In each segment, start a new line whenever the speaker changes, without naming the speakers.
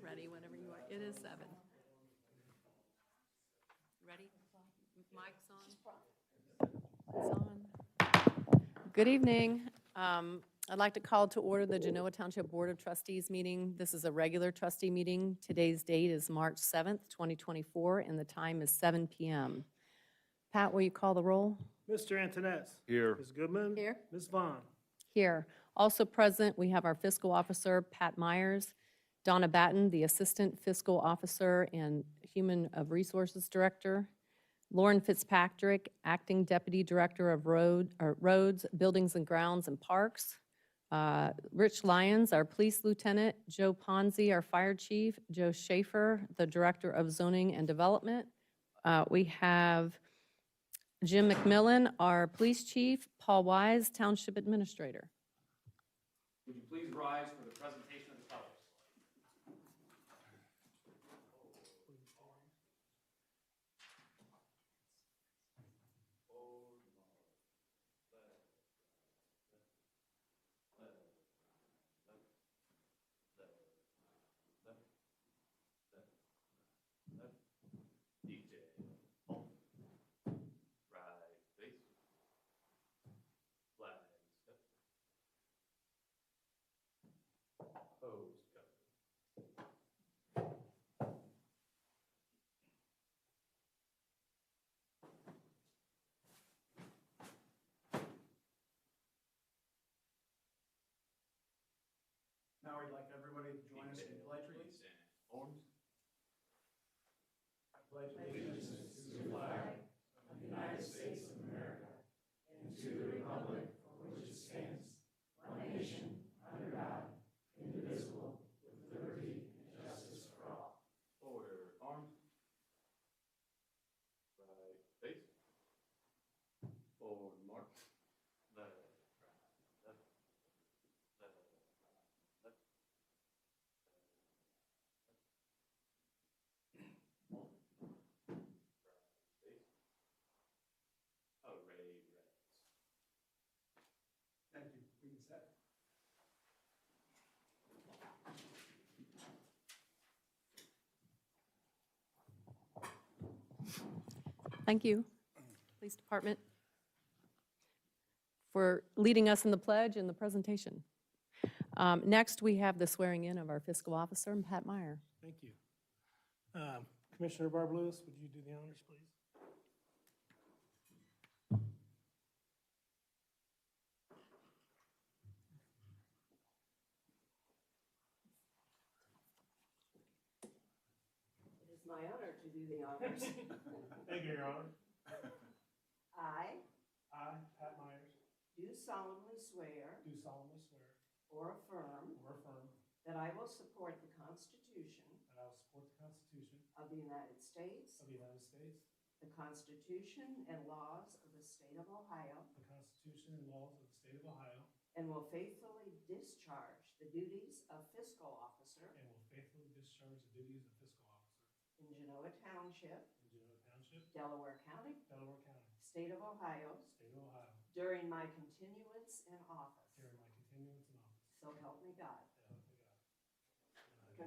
We're ready whenever you are. It is 7. Ready? Mic's on? It's on. Good evening. I'd like to call to order the Genoa Township Board of Trustees meeting. This is a regular trustee meeting. Today's date is March 7th, 2024, and the time is 7 p.m. Pat, will you call the roll?
Mr. Antoinette.
Here.
Ms. Goodman.
Here.
Ms. Vaughn.
Here. Also present, we have our fiscal officer, Pat Myers, Donna Batten, the Assistant Fiscal Officer and Human Resources Director, Lauren Fitzpatrick, Acting Deputy Director of Roads, Buildings and Grounds and Parks, Rich Lyons, our Police Lieutenant, Joe Ponzi, our Fire Chief, Joe Schaefer, the Director of Zoning and Development. We have Jim McMillan, our Police Chief, Paul Wise, Township Administrator.
Would you please rise for the presentation of the colors? DJ, hold. Right face. Flag step. Pose cover.
Now we'd like everybody to join us in the pledge, please.
Arms.
I pledge allegiance to the flag of the United States of America and to the republic for which it stands, one nation, under God, indivisible, with liberty and justice for all.
Order. Arms. Right face. Forward march. Left, right, left, left, right, left. Hold. Right face. Array reds.
Thank you. We can set.
Thank you, Police Department, for leading us in the pledge and the presentation. Next, we have the swearing in of our fiscal officer, Pat Meyer.
Thank you. Commissioner Barb Lewis, would you do the honors, please?
It is my honor to do the honors.
Thank you, Your Honor.
I
I, Pat Myers,
do solemnly swear
do solemnly swear
or affirm
or affirm
that I will support the Constitution
that I will support the Constitution
of the United States,
of the United States,
the Constitution and laws of the State of Ohio,
the Constitution and laws of the State of Ohio,
and will faithfully discharge the duties of fiscal officer
and will faithfully discharge the duties of fiscal officer
in Genoa Township,
in Genoa Township,
Delaware County,
Delaware County,
State of Ohio,
State of Ohio,
during my continuance in office.
during my continuance in office.
So help me God.
So help me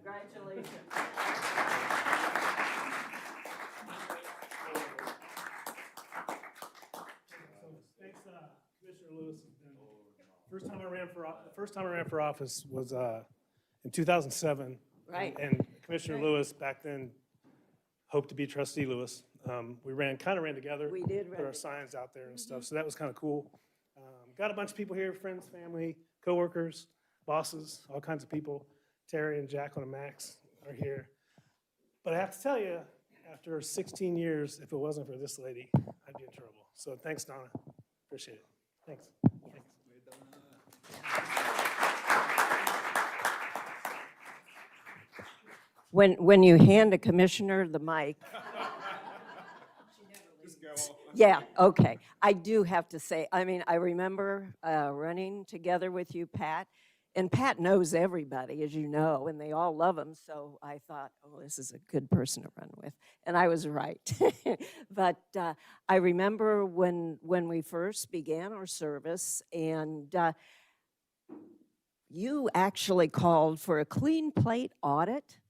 God.
Congratulations.
So thanks, Commissioner Lewis. First time I ran for office was in 2007.
Right.
And Commissioner Lewis back then hoped to be Trustee Lewis. We kind of ran together.
We did
Put
run
our signs out there and stuff, so that was kind of cool. Got a bunch of people here, friends, family, coworkers, bosses, all kinds of people. Terry and Jacqueline and Max are here. But I have to tell you, after 16 years, if it wasn't for this lady, I'd be in trouble. So thanks, Donna. Appreciate it. Thanks. Thanks.
When you hand a commissioner the mic. Yeah, okay. I do have to say, I mean, I remember running together with you, Pat, and Pat knows everybody, as you know, and they all love him, so I thought, oh, this is a good person to run with, and I was right. But I remember when we first began our service, and you actually called for a clean plate audit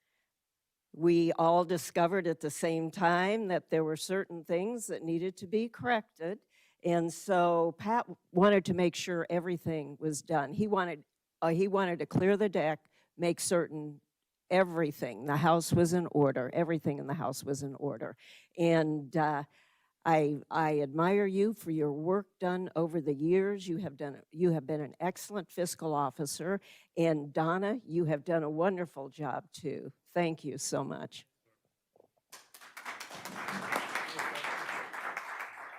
we all discovered at the same time that there were certain things that needed to be corrected. And so Pat wanted to make sure everything was done. He wanted to clear the deck, make certain everything, the house was in order, everything in the house was in order. And I admire you for your work done over the years. You have been an excellent fiscal officer. And Donna, you have done a wonderful job too. Thank you so much.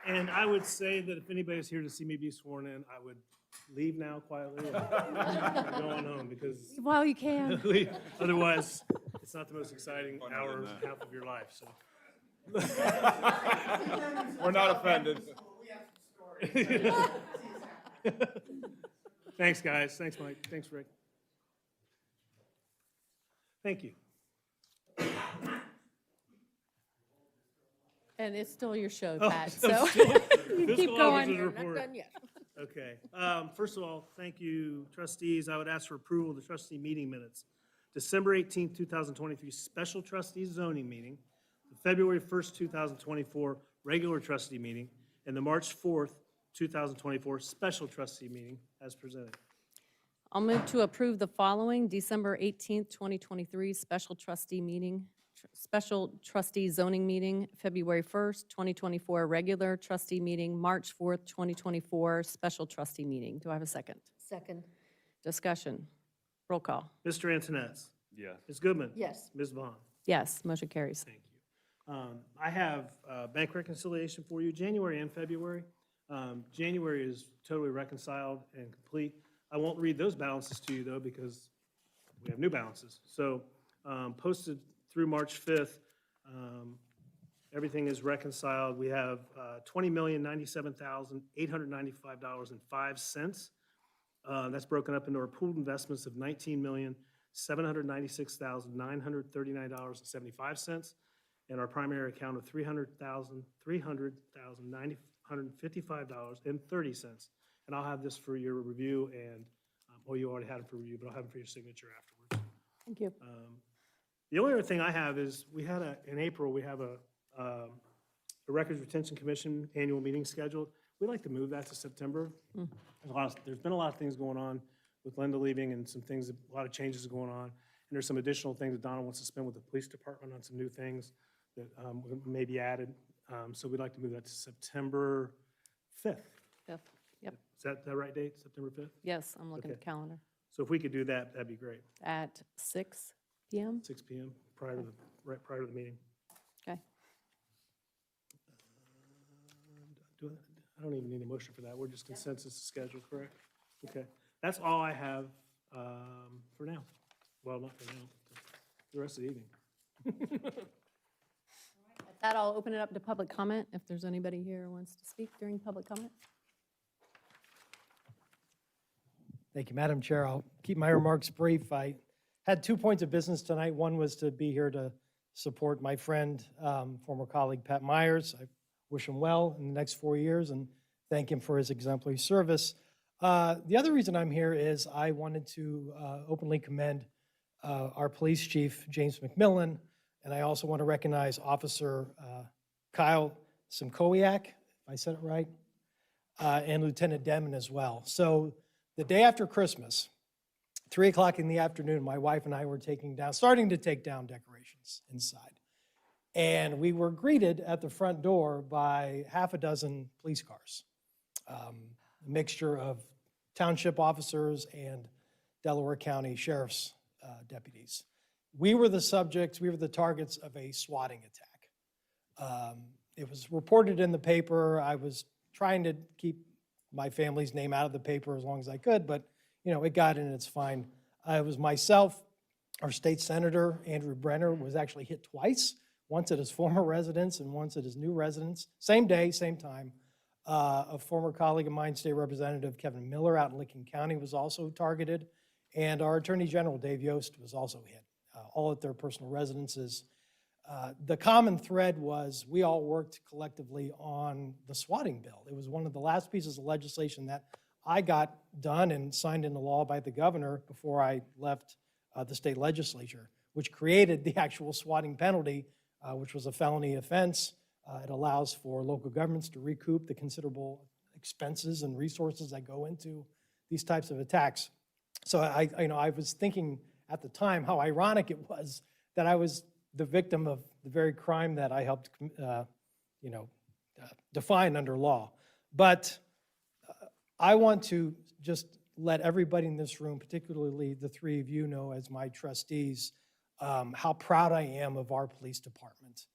And I would say that if anybody's here to see me be sworn in, I would leave now quietly and go on home, because
While you can.
otherwise, it's not the most exciting hour and a half of your life, so.
We're not offended.
Thanks, guys. Thanks, Mike. Thanks, Rick. Thank you.
And it's still your show,
Oh,
Pat,
so
so
still
you
fiscal
keep going.
officer's
You're not
report.
done yet.
Okay. First of all, thank you, trustees. I would ask for approval of the trustee meeting minutes. December 18th, 2023, special trustees zoning meeting, the February 1st, 2024, regular trustee meeting, and the March 4th, 2024, special trustee meeting as presented.
I'll move to approve the following December 18th, 2023 special trustee meeting, special trustee zoning meeting, February 1st, 2024 regular trustee meeting, March 4th, 2024 special trustee meeting. Do I have a second?
Second.
Discussion. Roll call.
Mr. Antoness.
Yes.
Ms. Goodman.
Yes.
Ms. Vaughn.
Yes, motion carries.
Thank you. I have bank reconciliation for you, January and February. January is totally reconciled and complete. I won't read those balances to you, though, because we have new balances. So posted through March 5th, everything is reconciled. We have $20,097,895.05. That's broken up into our pooled investments of $19,796,939.75, and our primary account of $300,955.30. And I'll have this for your review, and, well, you already had it for review, but I'll have it for your signature afterwards.
Thank you.
The only other thing I have is, in April, we have a Records Retention Commission annual meeting scheduled. We'd like to move that to September. There's been a lot of things going on with Linda leaving, and a lot of changes going on. And there's some additional things that Donna wants to spend with the police department on some new things that may be added. So we'd like to move that to September 5th.
Fifth. Yep.
Is that the right date, September 5th?
Yes, I'm looking at
Okay.
the calendar.
So if we could do that, that'd be great.
At 6 p.m.?
6 p.m., right prior to the meeting.
Okay.
I don't even need a motion for that. We're just consensus to schedule, correct? Okay. That's all I have for now. Well, not for now, the rest of the evening.
At that, I'll open it up to public comment, if there's anybody here who wants to speak during public comment.
Thank you, Madam Chair. I'll keep my remarks brief. I had 2 points of business tonight. One was to be here to support my friend, former colleague Pat Myers. I wish him well in the next 4 years and thank him for his exemplary service. The other reason I'm here is I wanted to openly commend our police chief, James McMillan, and I also want to recognize Officer Kyle Simkowiak, if I said it right, and Lieutenant Demon as well. So the day after Christmas, 3 o'clock in the afternoon, my wife and I were starting to take down decorations inside. And we were greeted at the front door by half a dozen police cars, a mixture of township officers and Delaware County Sheriff's deputies. We were the targets of a swatting attack. It was reported in the paper. I was trying to keep my family's name out of the paper as long as I could, but it got in and it's fine. It was myself, our state senator, Andrew Brenner, was actually hit twice, once at his former residence and once at his new residence. Same day, same time. A former colleague of mine, State Representative Kevin Miller out in Licking County, was also targeted. And our Attorney General, Dave Yost, was also hit, all at their personal residences. The common thread was we all worked collectively on the swatting bill. It was one of the last pieces of legislation that I got done and signed into law by the governor before I left the state legislature. which created the actual swatting penalty, which was a felony offense. It allows for local governments to recoup the considerable expenses and resources that go into these types of attacks. So I was thinking at the time how ironic it was that I was the victim of the very crime that I helped, define under law. But I want to just let everybody in this room, particularly the three of you, know as my trustees, how proud I am of our police department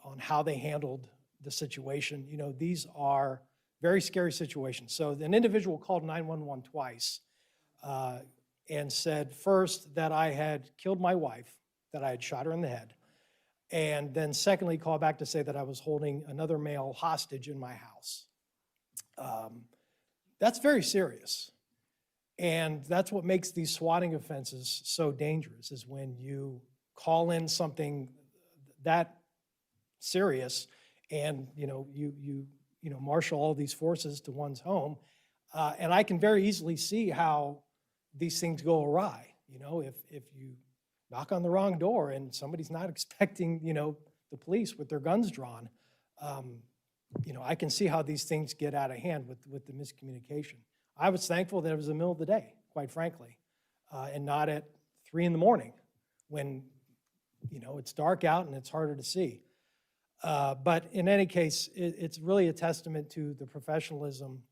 on how they handled the situation. You know, these are very scary situations. So an individual called 911 twice and said first that I had killed my wife, that I had shot her in the head, and then secondly called back to say that I was holding another male hostage in my house. That's very serious. And that's what makes these swatting offenses so dangerous, is when you call in something that serious and you marshal all these forces to one's home. And I can very easily see how these things go awry. If you knock on the wrong door and somebody's not expecting, the police with their guns drawn, I can see how these things get out of hand with the miscommunication. I was thankful that it was the middle of the day, quite frankly, and not at 3 in the morning when, it's dark out and it's harder to see. But in any case, it's really a testament to the professionalism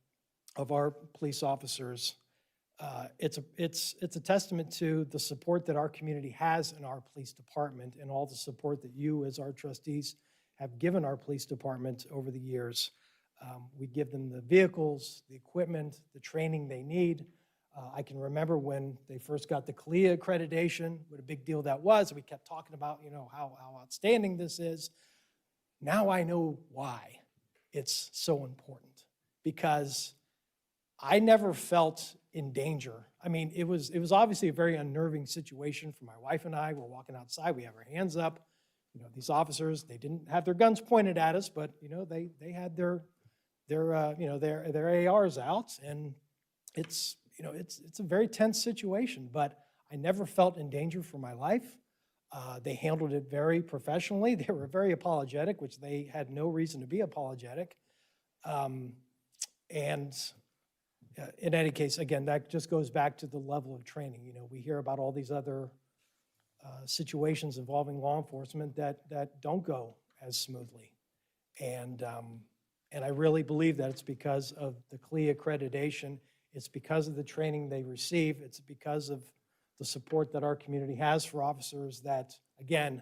of our police officers. It's a testament to the support that our community has in our police department and all the support that you as our trustees have given our police department over the years. We give them the vehicles, the equipment, the training they need. I can remember when they first got the CLIA accreditation, what a big deal that was. We kept talking about, how outstanding this is. Now I know why it's so important, because I never felt in danger. I mean, it was obviously a very unnerving situation for my wife and I. We're walking outside, we have our hands up. These officers, they didn't have their guns pointed at us, but they had their ARs out, and it's a very tense situation. But I never felt in danger for my life. They handled it very professionally. They were very apologetic, which they had no reason to be apologetic. And in any case, again, that just goes back to the level of training. We hear about all these other situations involving law enforcement that don't go as smoothly. And I really believe that it's because of the CLIA accreditation. It's because of the training they receive. It's because of the support that our community has for officers that, again,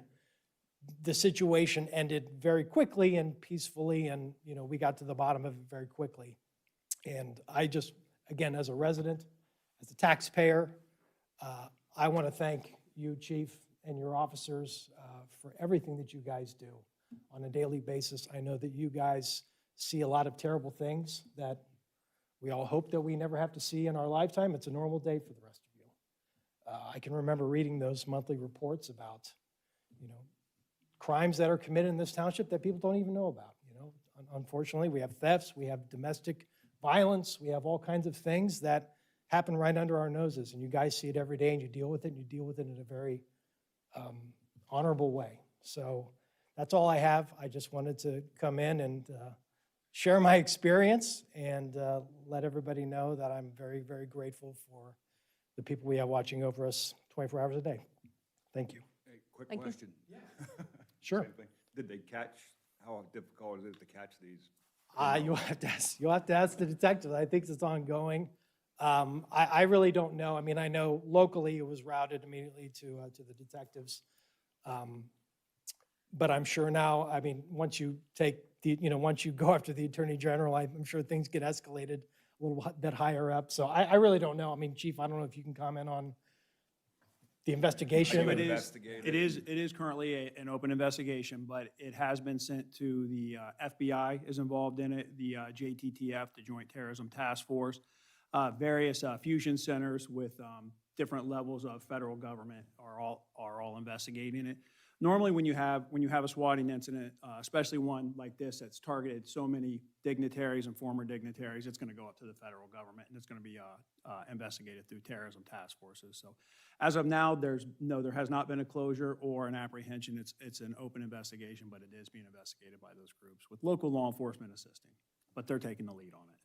the situation ended very quickly and peacefully, and we got to the bottom of it very quickly. And I just, again, as a resident, as a taxpayer, I want to thank you, Chief, and your officers for everything that you guys do on a daily basis. I know that you guys see a lot of terrible things that we all hope that we never have to see in our lifetime. It's a normal day for the rest of you. I can remember reading those monthly reports about, crimes that are committed in this township that people don't even know about. Unfortunately, we have thefts, we have domestic violence, we have all kinds of things that happen right under our noses, and you guys see it every day, and you deal with it, and you deal with it in a very honorable way. So that's all I have. I just wanted to come in and share my experience and let everybody know that I'm very, very grateful for the people we have watching over us 24 hours a day. Thank you.
Hey, quick
Thank you.
question.
Sure.
Same thing. Did they catch, how difficult is it to catch these?
You'll have to ask the detectives. I think it's ongoing. I really don't know. I mean, I know locally it was routed immediately to the detectives. But I'm sure now, I mean, once you once you go after the Attorney General, I'm sure things get escalated a little bit higher up. So I really don't know. I mean, Chief, I don't know if you can comment on the investigation.
Investigated.
It is currently an open investigation, but it has been sent to the FBI is involved in it, the JTTF, the Joint Terrorism Task Force, various fusion centers with different levels of federal government are all investigating it. Normally, when you have a swatting incident, especially one like this that's targeted so many dignitaries and former dignitaries, it's going to go up to the federal government, and it's going to be investigated through terrorism task forces. So as of now, there has not been a closure or an apprehension. It's an open investigation, but it is being investigated by those groups with local law enforcement assisting, but they're taking the lead on it.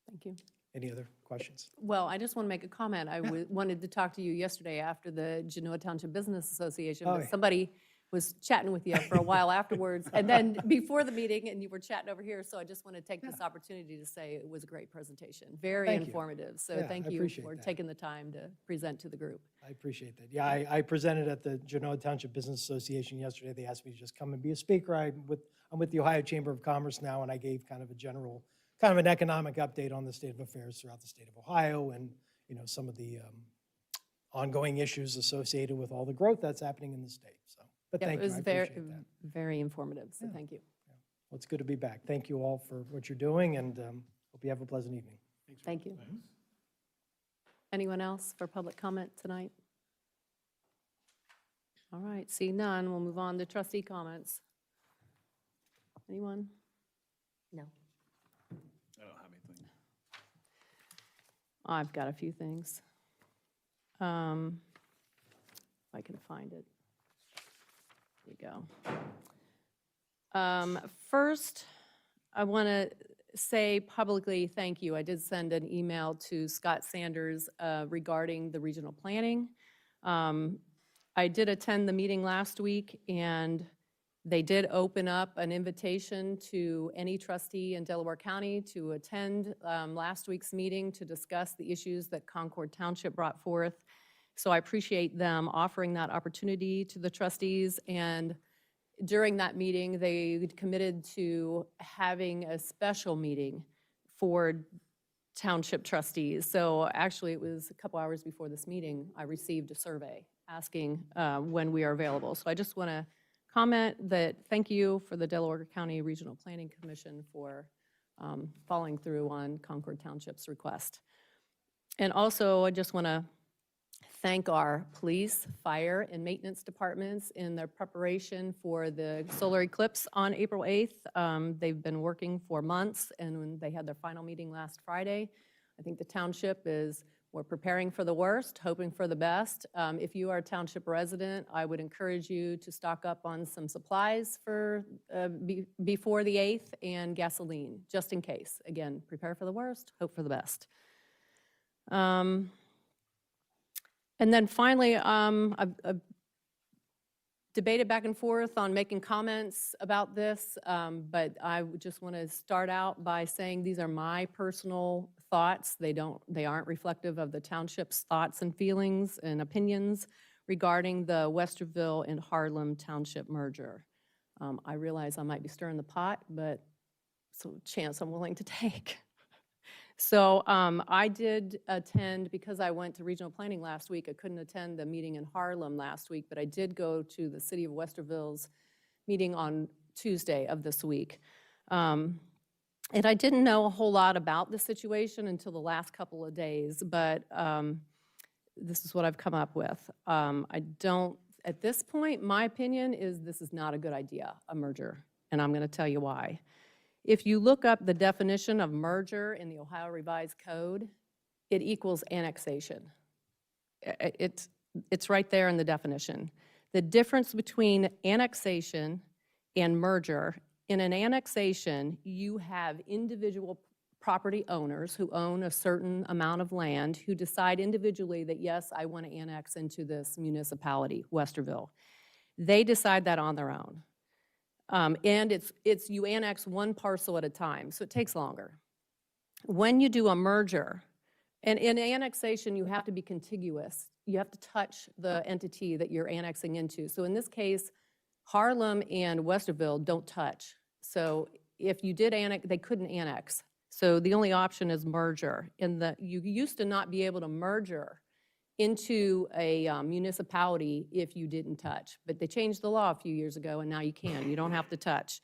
Thank you.
Any other questions?
Well, I just want to make a comment. I wanted to talk to you yesterday after the Genoa Township Business Association,
Oh,
but
yeah.
somebody was chatting with you for a while afterwards, and then before the meeting, and you were chatting over here, so I just want to take this opportunity to say it was a great presentation, very
Thank you.
informative. So
Yeah,
thank
I
you
appreciate
for
that.
taking the time to present to the group.
I appreciate that. Yeah, I presented at the Genoa Township Business Association yesterday. They asked me to just come and be a speaker. I'm with the Ohio Chamber of Commerce now, and I gave kind of a general, kind of an economic update on the state of affairs throughout the state of Ohio and, some of the ongoing issues associated with all the growth that's happening in the state. So, but
Yeah,
thank
it
you,
was
I
very,
appreciate that.
very informative, so thank you.
Well, it's good to be back. Thank you all for what you're doing, and hope you have a pleasant evening.
Thank you. Anyone else for public comment tonight? All right, see none, we'll move on to trustee comments. Anyone? No.
I don't have anything.
I've got a few things. If I can find it. There you go. First, I want to say publicly thank you. I did send an email to Scott Sanders regarding the regional planning. I did attend the meeting last week, and they did open up an invitation to any trustee in Delaware County to attend last week's meeting to discuss the issues that Concord Township brought forth. So I appreciate them offering that opportunity to the trustees. And during that meeting, they committed to having a special meeting for township trustees. So actually, it was a couple hours before this meeting, I received a survey asking when we are available. So I just want to comment that thank you for the Delaware County Regional Planning Commission for following through on Concord Township's request. And also, I just want to thank our police, fire, and maintenance departments in their preparation for the solar eclipse on April 8th. They've been working for months, and when they had their final meeting last Friday, I think the township we're preparing for the worst, hoping for the best. If you are a township resident, I would encourage you to stock up on some supplies for before the 8th and gasoline, just in case. Again, prepare for the worst, hope for the best. And then finally, I've debated back and forth on making comments about this, but I just want to start out by saying these are my personal thoughts. They aren't reflective of the township's thoughts and feelings and opinions regarding the Westerville and Harlem Township merger. I realize I might be stirring the pot, but it's a chance I'm willing to take. So I did attend, because I went to regional planning last week, I couldn't attend the meeting in Harlem last week, but I did go to the City of Westerville's meeting on Tuesday of this week. And I didn't know a whole lot about the situation until the last couple of days, but this is what I've come up with. At this point, my opinion is this is not a good idea, a merger, and I'm going to tell you why. If you look up the definition of merger in the Ohio Revised Code, it equals annexation. It's right there in the definition. The difference between annexation and merger, in an annexation, you have individual property owners who own a certain amount of land who decide individually that, yes, I want to annex into this municipality, Westerville. They decide that on their own. And you annex one parcel at a time, so it takes longer. When you do a merger, and in annexation, you have to be contiguous. You have to touch the entity that you're annexing into. So in this case, Harlem and Westerville don't touch. So if you did annex, they couldn't annex. So the only option is merger. You used to not be able to merger into a municipality if you didn't touch. But they changed the law a few years ago, and now you can. You don't have to touch.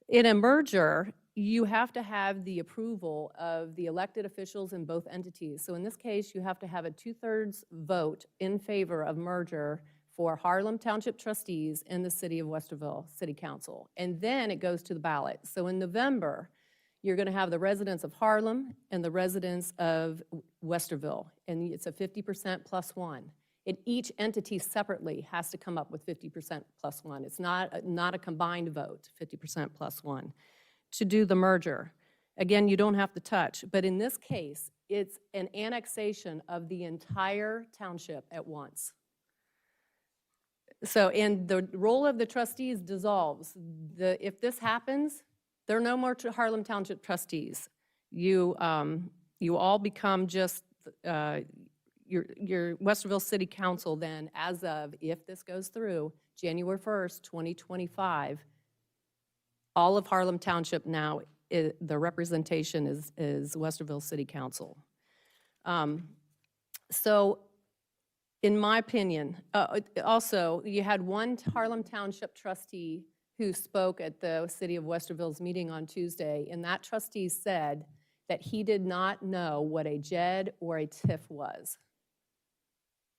In a merger, you have to have the approval of the elected officials in both entities. So in this case, you have to have a 2/3 vote in favor of merger for Harlem Township trustees and the City of Westerville City Council. And then it goes to the ballot. So in November, you're going to have the residents of Harlem and the residents of Westerville, and it's a 50% plus one. And each entity separately has to come up with 50% plus one. It's not a combined vote, 50% plus one, to do the merger. Again, you don't have to touch, but in this case, it's an annexation of the entire township at once. So, and the role of the trustees dissolves. If this happens, there are no more Harlem Township trustees. You all become just your Westerville City Council then, as of, if this goes through, January 1st, 2025, all of Harlem Township now, the representation is Westerville City Council. So, in my opinion, also, you had one Harlem Township trustee who spoke at the City of Westerville's meeting on Tuesday, and that trustee said that he did not know what a JED or a TIF was.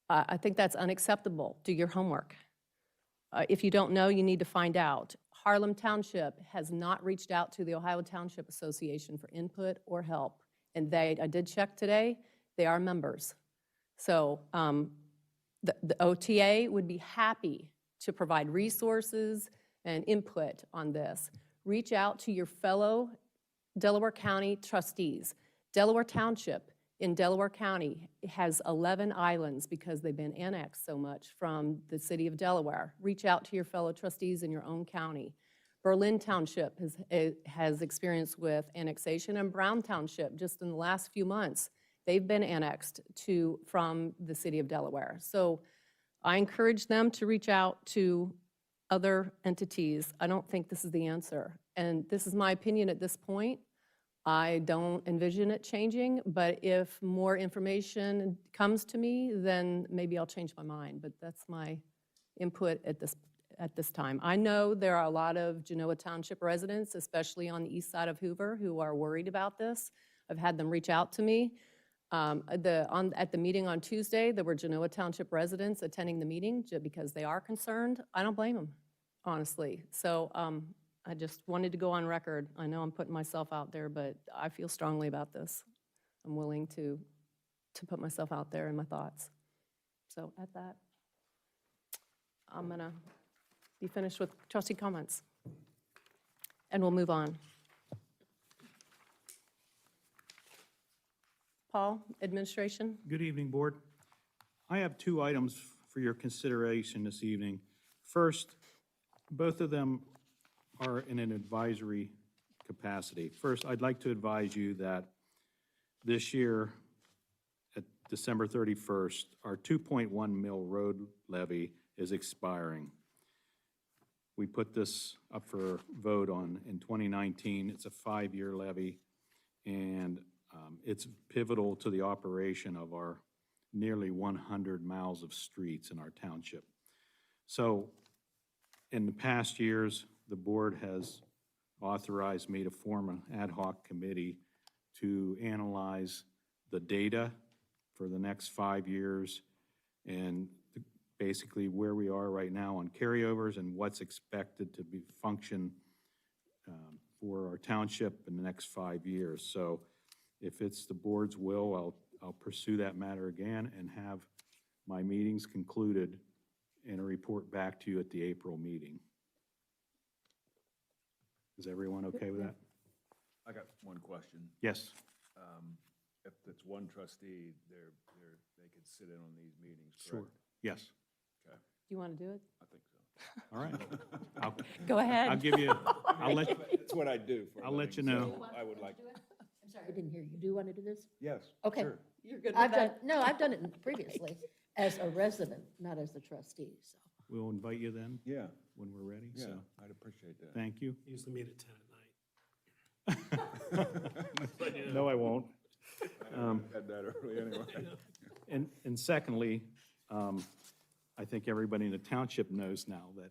I think that's unacceptable. Do your homework. If you don't know, you need to find out. Harlem Township has not reached out to the Ohio Township Association for input or help, and I did check today, they are members. So the OTA would be happy to provide resources and input on this. Reach out to your fellow Delaware County trustees. Delaware Township in Delaware County has 11 islands because they've been annexed so much from the city of Delaware. Reach out to your fellow trustees in your own county. Berlin Township has experience with annexation, and Brown Township, just in the last few months, they've been annexed from the city of Delaware. So I encourage them to reach out to other entities. I don't think this is the answer. And this is my opinion at this point. I don't envision it changing, but if more information comes to me, then maybe I'll change my mind. But that's my input at this time. I know there are a lot of Genoa Township residents, especially on the east side of Hoover, who are worried about this. I've had them reach out to me. At the meeting on Tuesday, there were Genoa Township residents attending the meeting because they are concerned. I don't blame them, honestly. So I just wanted to go on record. I know I'm putting myself out there, but I feel strongly about this. I'm willing to put myself out there in my thoughts. So at that, I'm going to be finished with trustee comments. And we'll move on. Paul, administration?
Good evening, Board. I have two items for your consideration this evening. First, both of them are in an advisory capacity. First, I'd like to advise you that this year, at December 31st, our 2.1 mil road levy is expiring. We put this up for vote in 2019. It's a 5-year levy, and it's pivotal to the operation of our nearly 100 miles of streets in our township. So in the past years, the board has authorized me to form an ad hoc committee to analyze the data for the next 5 years and basically where we are right now on carryovers and what's expected to be function for our township in the next 5 years. So if it's the board's will, I'll pursue that matter again and have my meetings concluded and a report back to you at the April meeting. Is everyone okay with that?
I got one question.
Yes.
If it's one trustee, they could sit in on these meetings,
Sure.
correct?
Yes.
Okay,
Do you want to do it?
I think so.
All right.
Go ahead.
I'll give you, I'll let,
That's what I do for a
I'll let you
living,
know.
so I would like,
I'm sorry, I didn't hear you. Do you want to do this?
yes,
Okay.
sure.
You're good
I've done, no, I've done it previously as a resident, not as a trustee, so.
We'll invite you then
Yeah,
when we're ready.
yeah,
So
I'd appreciate that.
thank you.
Usually meet at 10 at night.
No, I won't.
I haven't had that early anyway.
And secondly, I think everybody in the township knows now that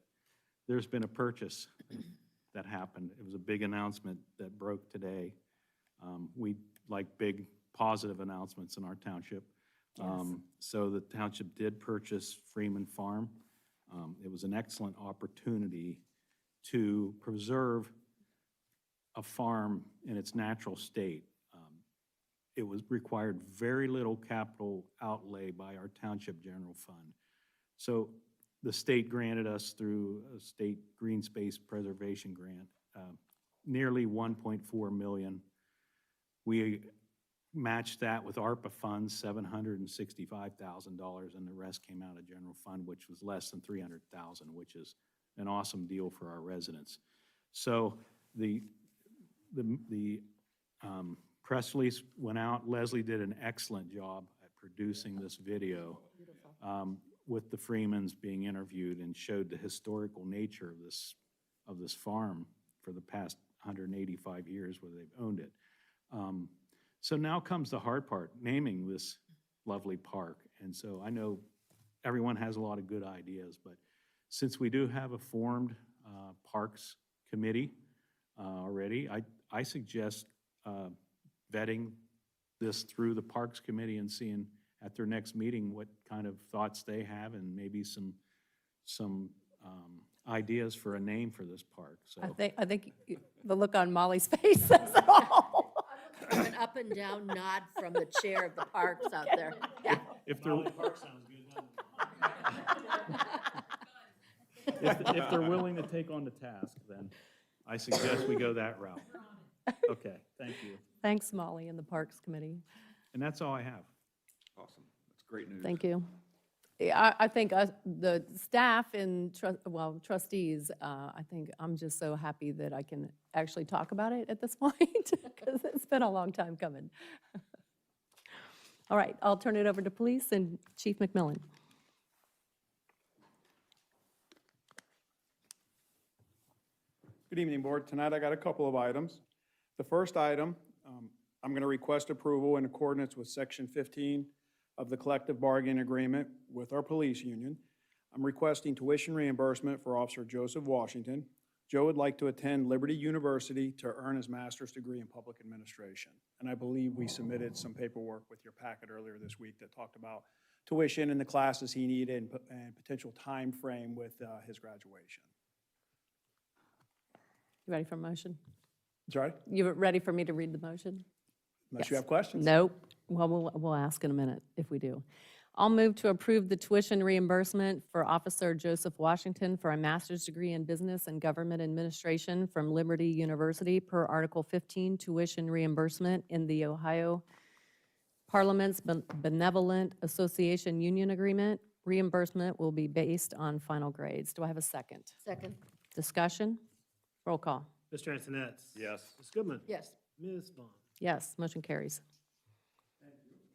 there's been a purchase
that happened. It was a big announcement that broke today. We like big positive announcements in our township. So the township did purchase Freeman Farm. It was an excellent opportunity to preserve a farm in its natural state. It was required very little capital outlay by our township general fund. So the state granted us through a state green space preservation grant, nearly 1.4 million. We matched that with ARPA funds, $765,000, and the rest came out of general fund, which was less than 300,000, which is an awesome deal for our residents. So the press release went out. Leslie did an excellent job at producing this video with the Freemans being interviewed, and showed the historical nature of this farm for the past 185 years where they've owned it. So now comes the hard part, naming this lovely park. And so I know everyone has a lot of good ideas, but since we do have a formed Parks Committee already, I suggest vetting this through the Parks Committee and seeing at their next meeting what kind of thoughts they have, and maybe some ideas for a name for this park. So
I think the look on Molly's face says it all.
An up and down nod from the chair of the parks out there. Yeah.
If they're, if they're willing to take on the task, then
I suggest we go that route.
okay, thank you.
Thanks, Molly and the Parks Committee.
And that's all I have.
Awesome. That's great news.
Thank you. Yeah, I think the staff and trustees, I think I'm just so happy that I can actually talk about it at this point, because it's been a long time coming. All right, I'll turn it over to police and Chief McMillan.
Good evening, Board. Tonight I got a couple of items. The first item, I'm going to request approval in accordance with Section 15 of the collective bargaining agreement with our police union. I'm requesting tuition reimbursement for Officer Joseph Washington. Joe would like to attend Liberty University to earn his master's degree in public administration. And I believe we submitted some paperwork with your packet earlier this week that talked about tuition and the classes he needed and potential time frame with his graduation.
You ready for a motion?
Sorry?
You ready for me to read the motion?
Unless you
Yes.
have questions.
Nope. Well, we'll ask in a minute if we do. I'll move to approve the tuition reimbursement for Officer Joseph Washington for a master's degree in business and government administration from Liberty University per Article 15 tuition reimbursement in the Ohio Parliament's Benevolent Association Union Agreement. Reimbursement will be based on final grades. Do I have a second?
Second,
Discussion? Roll call.
Mr. Antoinette?
Yes.
Ms. Goodman?
yes.
Ms. Vaughn?
Yes, motion carries.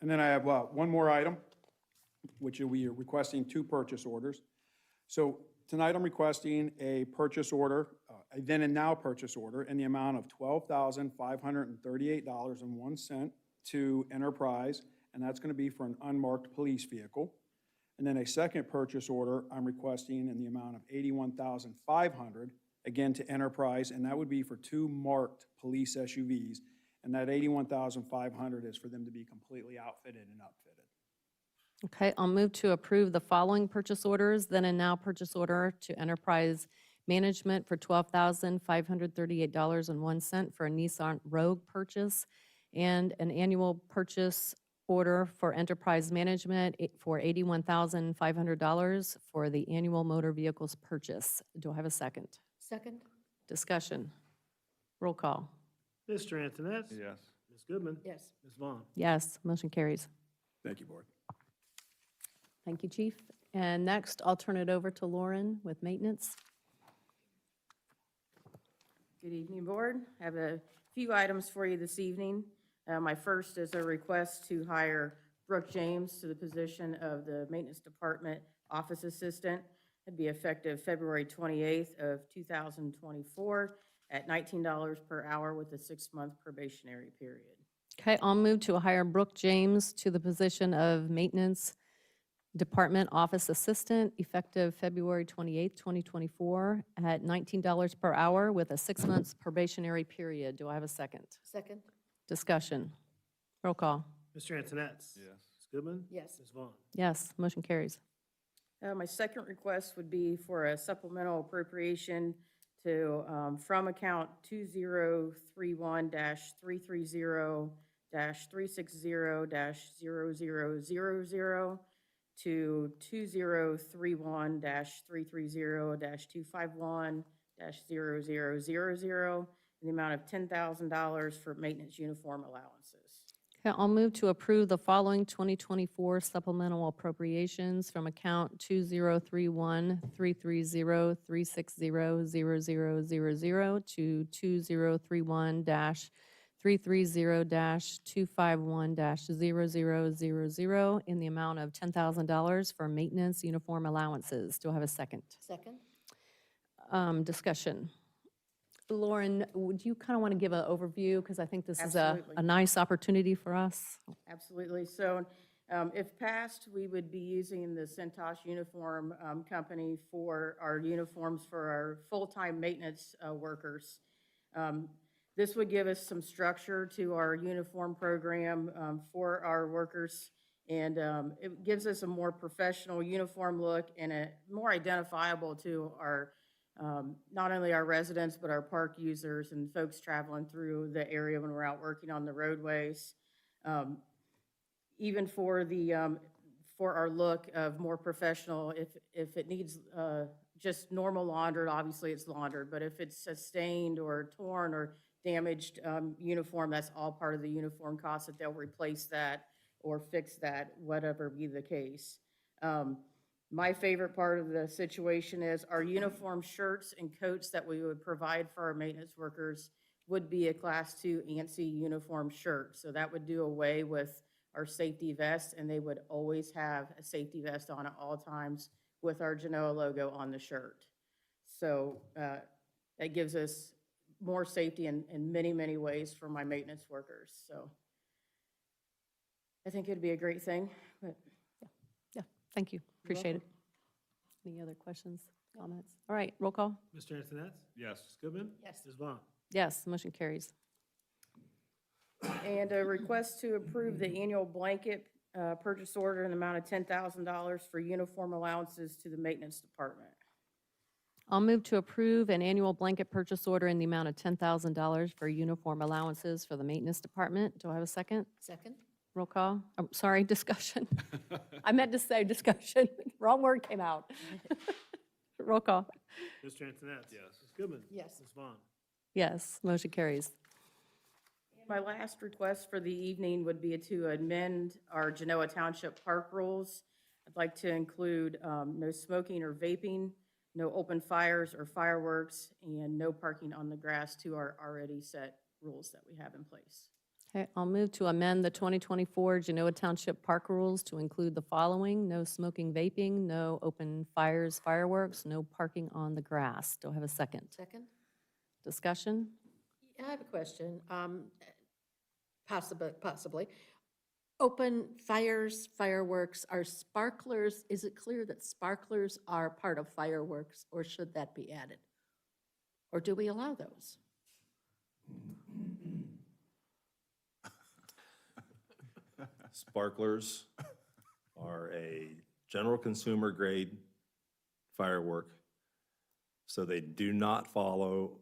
And then I have one more item, which we are requesting 2 purchase orders. So tonight I'm requesting a purchase order, a then and now purchase order in the amount of $12,538.01 to Enterprise, and that's going to be for an unmarked police vehicle. And then a second purchase order I'm requesting in the amount of $81,500, again to Enterprise, and that would be for 2 marked police SUVs. And that $81,500 is for them to be completely outfitted and upfitted.
Okay, I'll move to approve the following purchase orders, then and now purchase order to Enterprise Management for $12,538.01 for a Nissan Rogue purchase, and an annual purchase order for Enterprise Management for $81,500 for the annual motor vehicles purchase. Do I have a second?
Second,
Discussion. Roll call.
Mr. Antoinette?
Yes.
Ms. Goodman?
yes.
Ms. Vaughn?
Yes, motion carries.
Thank you, Board.
Thank you, Chief. And next, I'll turn it over to Lauren with maintenance.
Good evening, Board. I have a few items for you this evening. My first is a request to hire Brooke James to the position of the Maintenance Department Office Assistant. It'd be effective February 28th of 2024 at $19 per hour with a 6-month probationary period.
Okay, I'll move to hire Brooke James to the position of Maintenance Department Office Assistant, effective February 28th, 2024, at $19 per hour with a 6 months probationary period. Do I have a second?
Second?
Discussion. Roll call.
Mr. Antoinette?
Yes.
Ms. Goodman?
Yes.
Ms. Vaughn?
Yes, motion carries.
My second request would be for a supplemental appropriation to, from account 2031-330-360-0000 to 2031-330-251-0000 in the amount of $10,000 for maintenance uniform allowances.
Okay, I'll move to approve the following 2024 supplemental appropriations from account 2031-330-360-0000 to 2031-330-251-0000 in the amount of $10,000 for maintenance uniform allowances. Do I have a second?
Second?
Discussion. Lauren, would you kind of want to give an overview? Because I think this is a
Absolutely.
nice opportunity for us.
Absolutely. So if passed, we would be using the Centos Uniform Company for our uniforms for our full-time maintenance workers. This would give us some structure to our uniform program for our workers, and it gives us a more professional uniform look and a more identifiable to our not only our residents, but our park users and folks traveling through the area when we're out working on the roadways. Even for the, for our look of more professional, if it needs just normal laundered, obviously it's laundered, but if it's a stained or torn or damaged uniform, that's all part of the uniform cost, that they'll replace that or fix that, whatever be the case. My favorite part of the situation is our uniform shirts and coats that we would provide for our maintenance workers would be a Class 2 ANSI uniform shirt. So that would do away with our safety vest, and they would always have a safety vest on at all times with our Genoa logo on the shirt. So that gives us more safety in many, many ways for my maintenance workers. So I think it'd be a great thing, but
Yeah, thank you. Appreciate it. Any other questions, comments? All right, roll call.
Mr. Antoinette?
Yes.
Ms. Goodman?
Yes.
Ms. Vaughn?
Yes, motion carries.
And a request to approve the annual blanket purchase order in the amount of $10,000 for uniform allowances to the maintenance department.
I'll move to approve an annual blanket purchase order in the amount of $10,000 for uniform allowances for the maintenance department. Do I have a second?
Second?
Roll call. Oh, sorry, discussion. I meant to say discussion. Wrong word came out. Roll call.
Mr. Antoinette?
Yes.
Ms. Goodman?
Yes.
Ms. Vaughn?
Yes, motion carries.
My last request for the evening would be to amend our Genoa Township park rules. I'd like to include no smoking or vaping, no open fires or fireworks, and no parking on the grass to our already set rules that we have in place.
Okay, I'll move to amend the 2024 Genoa Township Park Rules to include the following: no smoking, vaping, no open fires, fireworks, no parking on the grass. Do I have a second?
Second?
Discussion?
I have a question, possibly. Open fires, fireworks, are sparklers, is it clear that sparklers are part of fireworks, or should that be added? Or do we allow those?
Sparklers are a general consumer grade firework, so they do not fall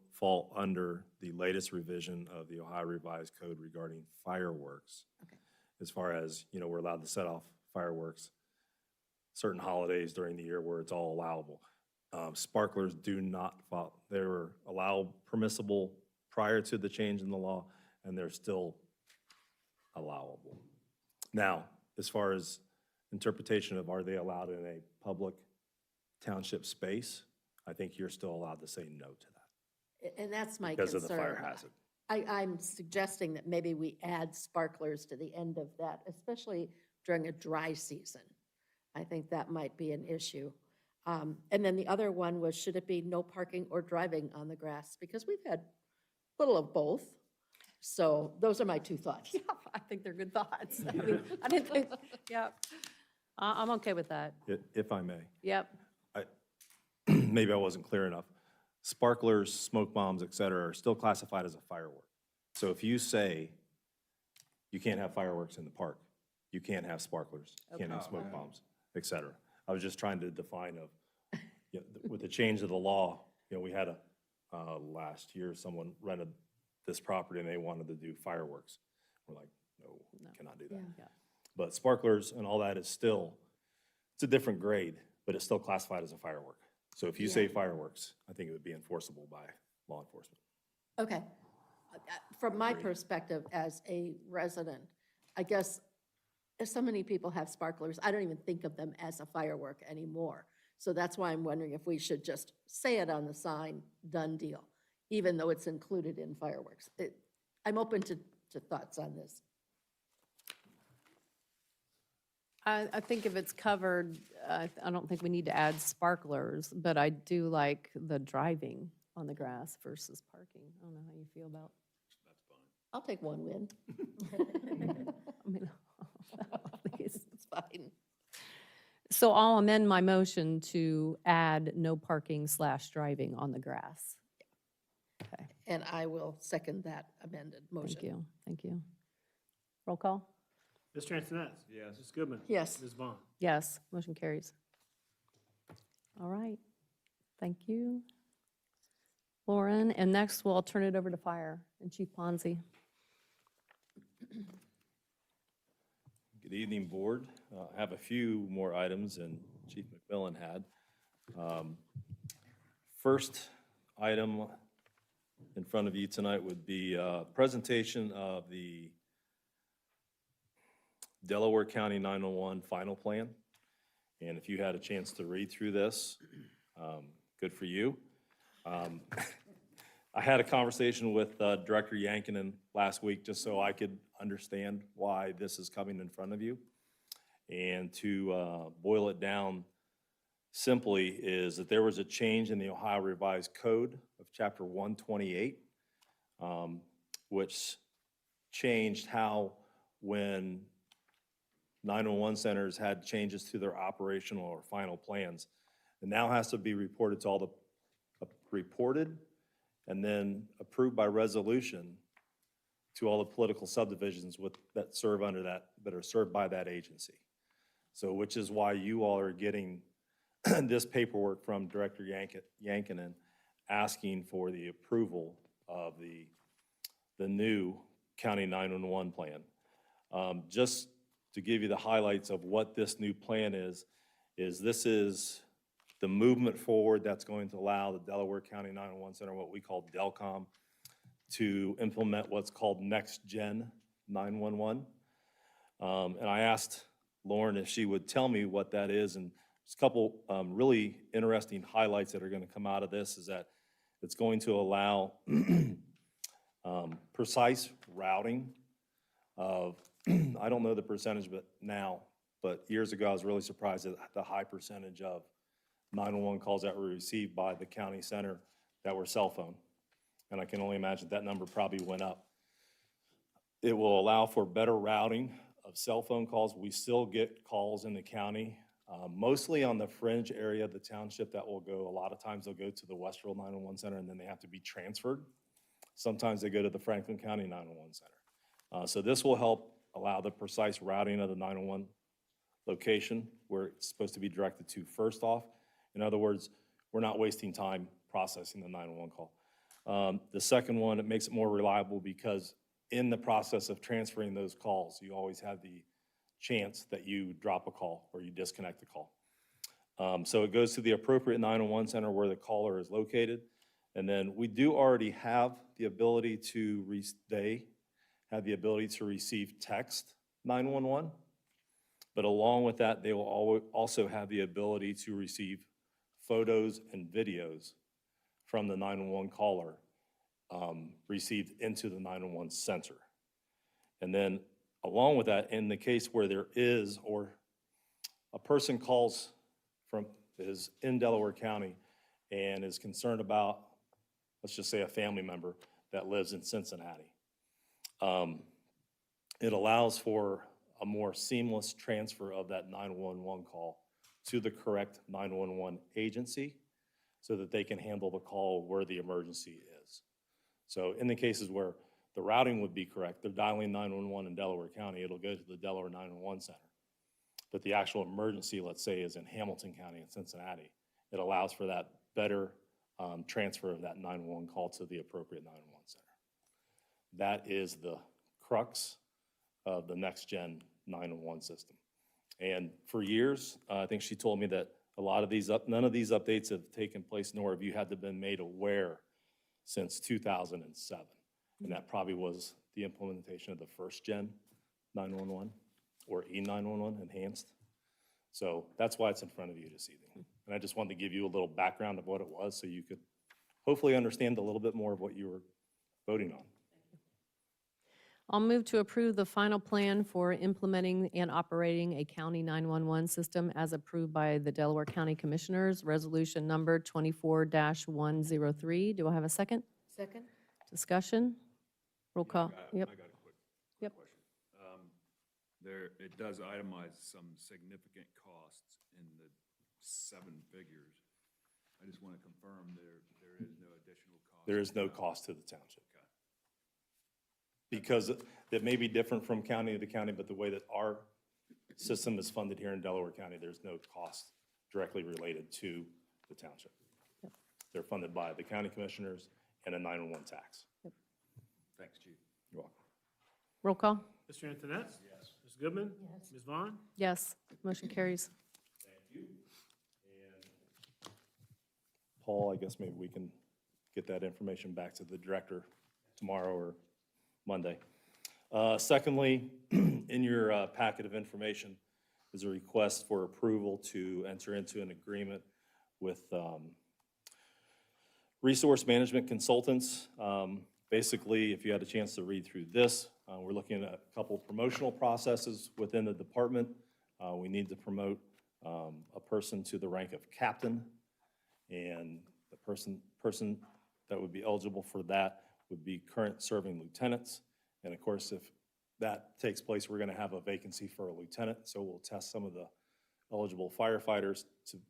under the latest revision of the Ohio Revised Code regarding fireworks.
Okay.
As far as, you know, we're allowed to set off fireworks certain holidays during the year where it's all allowable. Sparklers do not fall, they were permissible prior to the change in the law, and they're still allowable. Now, as far as interpretation of are they allowed in a public township space, I think you're still allowed to say no to that.
And that's my
Because
concern.
of the fire hazard.
I'm suggesting that maybe we add sparklers to the end of that, especially during a dry season. I think that might be an issue. And then the other one was, should it be no parking or driving on the grass? Because we've had a little of both. So those are my two thoughts.
Yeah, I think they're good thoughts. I mean, I didn't think, yeah. I'm okay with that.
if I may.
Yep.
Maybe I wasn't clear enough. Sparklers, smoke bombs, et cetera, are still classified as a firework. So if you say you can't have fireworks in the park, you can't have sparklers, you can't have smoke bombs, et cetera. I was just trying to define with the change of the law, we had last year, someone rented this property and they wanted to do fireworks. We're like, no, cannot do that.
Yeah.
But sparklers and all that is still, it's a different grade, but it's still classified as a firework. So if you say fireworks, I think it would be enforceable by law enforcement.
Okay. From my perspective as a resident, I guess if so many people have sparklers, I don't even think of them as a firework anymore. So that's why I'm wondering if we should just say it on the sign, done deal, even though it's included in fireworks. I'm open to thoughts on this.
I think if it's covered, I don't think we need to add sparklers, but I do like the driving on the grass versus parking. I don't know how you feel about.
I'll take one win.
I mean, please.
It's fine.
So I'll amend my motion to add no parking / driving on the grass. Okay,
And I will second that amended motion.
thank you, thank you. Roll call?
Mr. Antoinette?
Yes.
Ms. Goodman?
Yes.
Ms. Vaughn?
Yes, motion carries. All right, thank you. Lauren, and next we'll turn it over to Fire and Chief Ponzi.
Good evening, Board. I have a few more items than Chief McMillan had. First item in front of you tonight would be a presentation of the Delaware County 911 final plan. And if you had a chance to read through this, good for you. I had a conversation with Director Yankinen last week just so I could understand why this is coming in front of you. And to boil it down simply is that there was a change in the Ohio Revised Code of Chapter 128, which changed how when 911 centers had changes to their operational or final plans. It now has to be reported to all the reported and then approved by resolution to all the political subdivisions that serve under that are served by that agency. So which is why you all are getting this paperwork from Director Yankinen asking for the approval of the new County 911 plan. Just to give you the highlights of what this new plan is this is the movement forward that's going to allow the Delaware County 911 Center, what we call DELCOM, to implement what's called Next Gen 911. And I asked Lauren if she would tell me what that is, and there's a couple really interesting highlights that are going to come out of this is that it's going to allow precise routing of, I don't know the percentage but years ago I was really surprised at the high percentage of 911 calls that were received by the county center that were cell phone. And I can only imagine that number probably went up. It will allow for better routing of cell phone calls. We still get calls in the county, mostly on the fringe area of the township that will go, a lot of times they'll go to the Westerville 911 Center and then they have to be transferred. Sometimes they go to the Franklin County 911 Center. So this will help allow the precise routing of the 911 location where it's supposed to be directed to first off. In other words, we're not wasting time processing the 911 call. The second one, it makes it more reliable because in the process of transferring those calls, you always have the chance that you drop a call or you disconnect the call. So it goes to the appropriate 911 center where the caller is located. And then we do already have the ability to, they have the ability to receive text 911. But along with that, they will also have the ability to receive photos and videos from the 911 caller received into the 911 center. And then along with that, in the case where there is, or a person calls is in Delaware County and is concerned about, let's just say a family member that lives in Cincinnati. It allows for a more seamless transfer of that 911 call to the correct 911 agency so that they can handle the call where the emergency is. So in the cases where the routing would be correct, they're dialing 911 in Delaware County, it'll go to the Delaware 911 center. But the actual emergency, let's say, is in Hamilton County in Cincinnati. It allows for that better transfer of that 911 call to the appropriate 911 center. That is the crux of the next-gen 911 system. And for years, I think she told me that a lot of these, none of these updates have taken place, nor have you had to been made aware since 2007. And that probably was the implementation of the first-gen 911 or E911 enhanced. So that's why it's in front of you this evening. And I just wanted to give you a little background of what it was so you could hopefully understand a little bit more of what you were voting on.
I'll move to approve the final plan for implementing and operating a county 911 system as approved by the Delaware County Commissioners, resolution number 24-103. Do I have a second?
Second?
Discussion? Roll call. Yep.
I got a quick
Yep.
question. It does itemize some significant costs in the 7 figures. I just want to confirm there is no additional cost.
There is no cost to the township. Because it may be different from county to county, but the way that our system is funded here in Delaware County, there's no cost directly related to the township.
Yep.
They're funded by the county commissioners and a 911 tax.
Thanks, Chief.
You're welcome.
Roll call.
Mr. Antoinette? Yes. Ms. Goodman?
Yes.
Ms. Vaughn?
Yes. Motion carries.
Thank you. And Paul, I guess maybe we can get that information back to the director tomorrow or Monday. Secondly, in your packet of information is a request for approval to enter into an agreement with Resource Management Consultants. Basically, if you had a chance to read through this, we're looking at a couple promotional processes within the department. We need to promote a person to the rank of captain, and the person that would be eligible for that would be current serving lieutenants. And of course, if that takes place, we're going to have a vacancy for a lieutenant, so we'll test some of the eligible firefighters to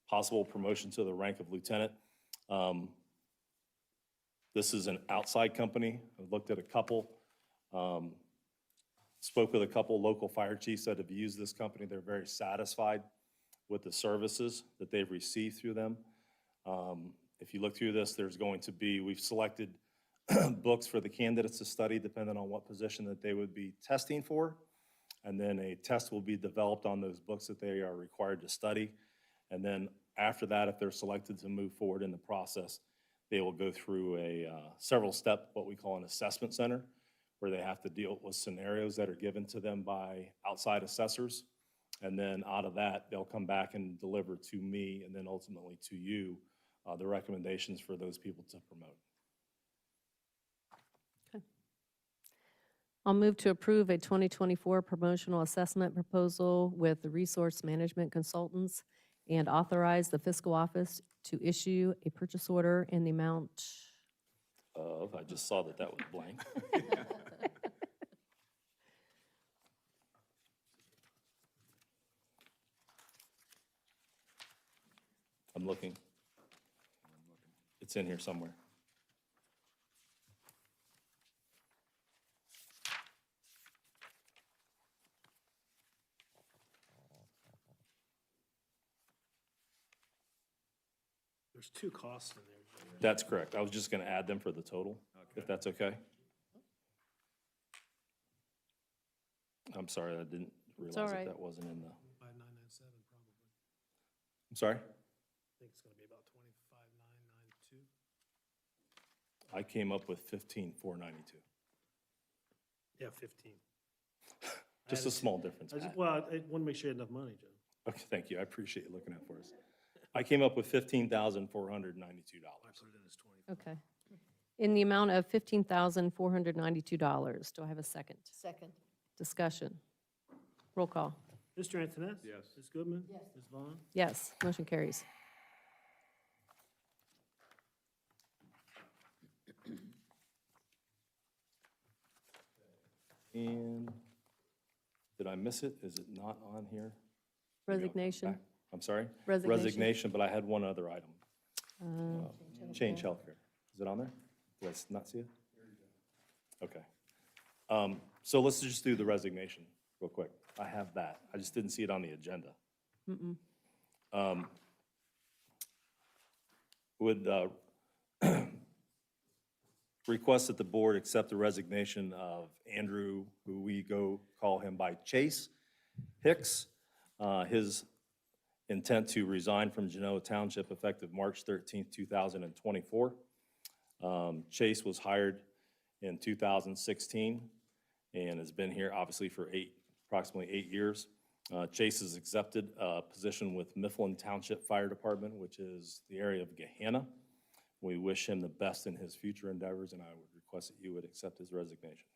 possible promotion to the rank of lieutenant. This is an outside company. I've looked at a couple, spoke with a couple local fire chiefs that have used this company. They're very satisfied with the services that they've received through them. If you look through this, there's going to be, we've selected books for the candidates to study depending on what position that they would be testing for. And then a test will be developed on those books that they are required to study. And then after that, if they're selected to move forward in the process, they will go through a several step, what we call an assessment center, where they have to deal with scenarios that are given to them by outside assessors. And then out of that, they'll come back and deliver to me and then ultimately to you the recommendations for those people to promote.
I'll move to approve a 2024 promotional assessment proposal with the Resource Management Consultants and authorize the fiscal office to issue a purchase order in the amount
of, I just saw that was blank. I'm looking. It's in here somewhere.
There's 2 costs in there.
That's correct. I was just going to add them for the total, if that's okay. I'm sorry, I didn't realize
all
that
right.
that wasn't in the,
5997 probably.
I'm sorry?
I think it's gonna be about 25992.
I came up with 15,492.
Yeah, 15.
Just a small difference. Pat.
Well, I want to make sure you had enough money, Joe.
Okay, thank you. I appreciate you looking out for us. I came up with $15,492.
Okay. In the amount of $15,492. Do I have a second?
Second.
Discussion. Roll call.
Mr. Antoinette?
Yes.
Ms. Goodman?
Yes.
Ms. Vaughn?
Yes, motion carries.
And did Did I miss it? Is it not on here? Maybe I'll come
Resignation.
back. I'm sorry?
Resignation.
But I had one other item. Change healthcare. Is it on there? Did I not see it? Okay. So let's just do the resignation real quick. I have that. I just didn't see it on the agenda. Would request that the board accept the resignation of Andrew, who we call him by Chase Hicks. His intent to resign from Genoa Township effective March 13th, 2024. Chase was hired in 2016 and has been here obviously for approximately 8 years. Chase has accepted a position with Mifflin Township Fire Department, which is the area of Gehanna. We wish him the best in his future endeavors, and I would request that you would accept his resignation.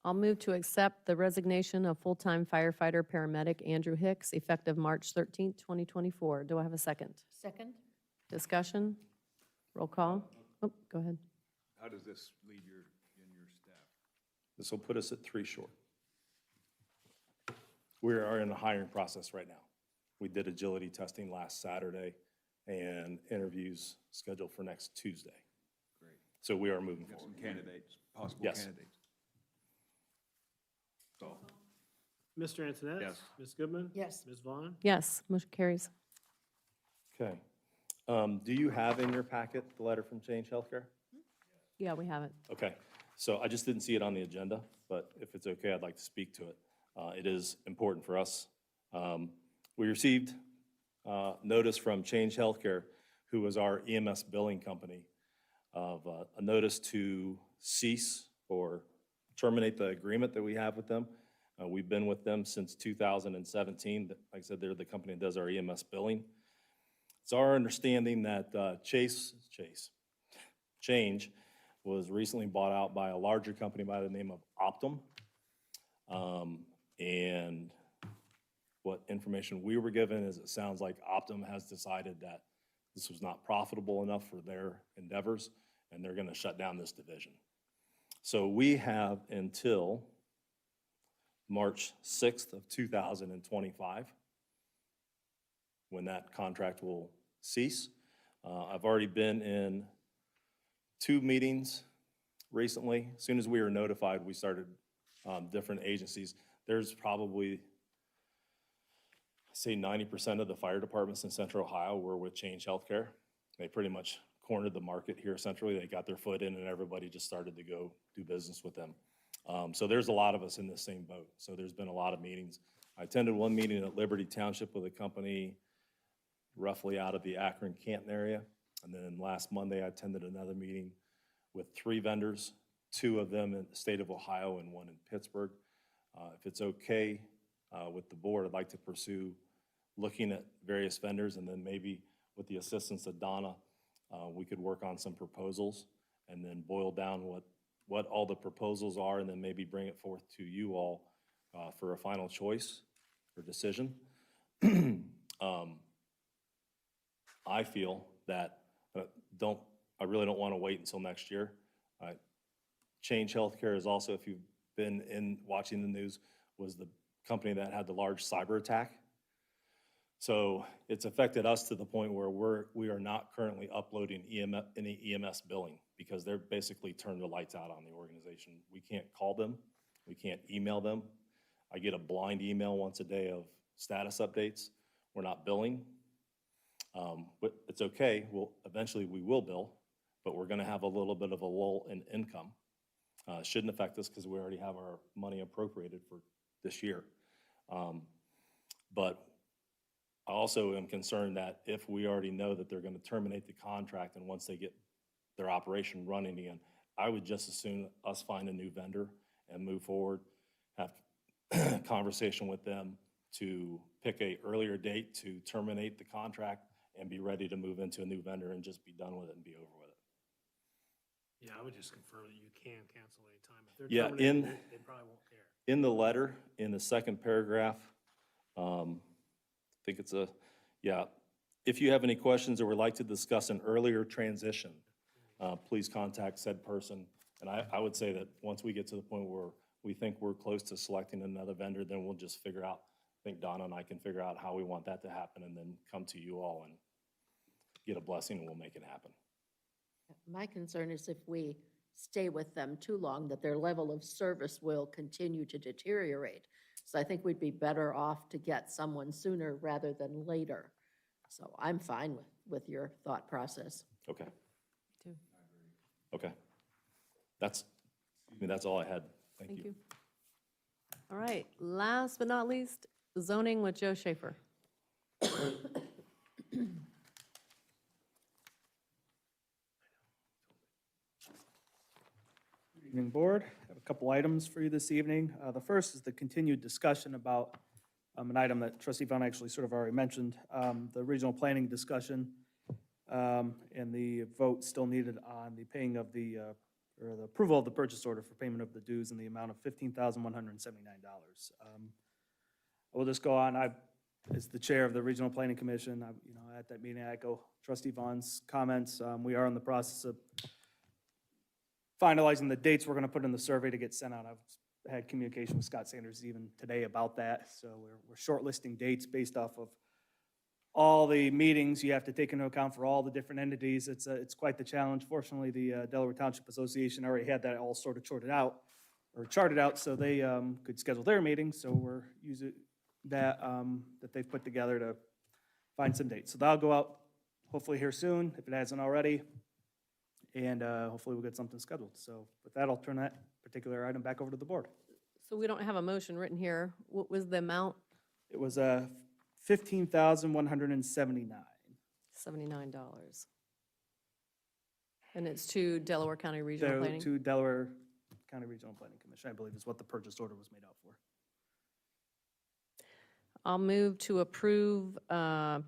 I'll move to accept the resignation of full-time firefighter paramedic Andrew Hicks effective March 13th, 2024. Do I have a second?
Second?
Discussion? Roll call? Oh, go ahead.
How does this leave your staff?
This will put us at 3 short. We are in the hiring process right now. We did agility testing last Saturday and interviews scheduled for next Tuesday.
Great.
So we are moving
Got
forward.
some candidates, possible
Yes.
candidates. So,
Mr. Antoinette?
Yes.
Ms. Goodman?
Yes.
Ms. Vaughn?
Yes, motion carries.
Okay. Do you have in your packet the letter from Change Healthcare?
Yeah, we have it.
Okay, so I just didn't see it on the agenda, but if it's okay, I'd like to speak to it. It is important for us. We received notice from Change Healthcare, who was our EMS billing company, of a notice to cease or terminate the agreement that we have with them. We've been with them since 2017. Like I said, they're the company that does our EMS billing. It's our understanding that Change was recently bought out by a larger company by the name of Optum. And what information we were given is it sounds like Optum has decided that this was not profitable enough for their endeavors, and they're going to shut down this division. So we have until March 6th of 2025 when that contract will cease. I've already been in 2 meetings recently. As soon as we were notified, we started different agencies. There's probably, say 90% of the fire departments in Central Ohio were with Change Healthcare. They pretty much cornered the market here centrally. They got their foot in and everybody just started to go do business with them. So there's a lot of us in the same boat. So there's been a lot of meetings. I attended one meeting at Liberty Township with a company roughly out of the Akron-Canton area. And then last Monday, I attended another meeting with 3 vendors, 2 of them in the state of Ohio and 1 in Pittsburgh. If it's okay with the board, I'd like to pursue looking at various vendors, and then maybe with the assistance of Donna, we could work on some proposals and then boil down what all the proposals are, and then maybe bring it forth to you all for a final choice or decision. I feel that I really don't want to wait until next year. Change Healthcare is also, if you've been watching the news, was the company that had the large cyber attack. So it's affected us to the point where we are not currently uploading any EMS billing because they're basically turned the lights out on the organization. We can't call them. We can't email them. I get a blind email once a day of status updates. We're not billing. But it's okay. Eventually we will bill, but we're going to have a little bit of a lull in income. Shouldn't affect us because we already have our money appropriated for this year. But I also am concerned that if we already know that they're going to terminate the contract and once they get their operation running again, I would just as soon us find a new vendor and move forward, have a conversation with them to pick a earlier date to terminate the contract and be ready to move into a new vendor and just be done with it and be over with it.
Yeah, I would just confirm that you can cancel anytime. If they're
Yeah,
terminating, they probably won't care.
In the letter, in the second paragraph, I think it's if you have any questions or would like to discuss an earlier transition, please contact said person. And I would say that once we get to the point where we think we're close to selecting another vendor, then we'll just figure out, I think Donna and I can figure out how we want that to happen and then come to you all and get a blessing and we'll make it happen.
My concern is if we stay with them too long, that their level of service will continue to deteriorate. So I think we'd be better off to get someone sooner rather than later. So I'm fine with your thought process.
Okay.
too.
Okay. That's all I had. Thank
Thank
you.
you. All right, last but not least, zoning with Joe Schaefer.
Evening, Board. I have a couple items for you this evening. The first is the continued discussion about an item that Trustee Vaughn actually sort of already mentioned, the regional planning discussion, and the vote still needed on the paying of the, or the approval of the purchase order for payment of the dues in the amount of $15,179. I will just go on. As the chair of the Regional Planning Commission, at that meeting, I echo Trustee Vaughn's comments. We are in the process of finalizing the dates we're going to put in the survey to get sent out. I've had communication with Scott Sanders even today about that. So we're shortlisting dates based off of all the meetings you have to take into account for all the different entities. It's quite the challenge. Fortunately, the Delaware Township Association already had that all sort of charted out so they could schedule their meeting. So we're using that they've put together to find some dates. So that'll go out hopefully here soon, if it hasn't already. And hopefully we'll get something scheduled. So with that, I'll turn that particular item back over to the board.
So we don't have a motion written here. What was the amount?
It was $15,179.
$79. And it's to Delaware County Regional Planning?
To Delaware County Regional Planning Commission, I believe is what the purchase order was made out for.
I'll move to approve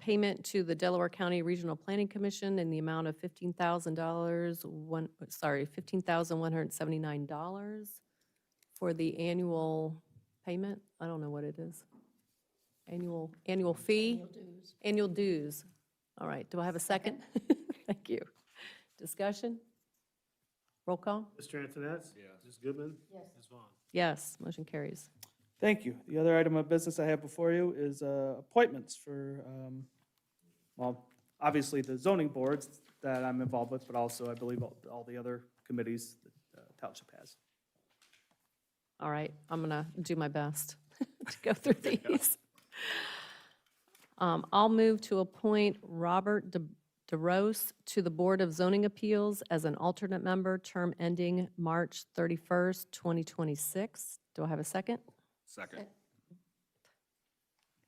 payment to the Delaware County Regional Planning Commission in the amount of $15,179 for the annual payment. I don't know what it is. Annual fee? Annual dues. All right, do I have a second? Thank you. Discussion? Roll call?
Mr. Antoinette?
Yes.
Ms. Goodman?
Yes.
Ms. Vaughn?
Yes, motion carries.
Thank you. The other item of business I have before you is appointments for, obviously the zoning boards that I'm involved with, but also I believe all the other committees that Township has.
All right, I'm going to do my best to go through these. I'll move to appoint Robert DeRose to the Board of Zoning Appeals as an alternate member, term ending March 31st, 2026. Do I have a second?
Second.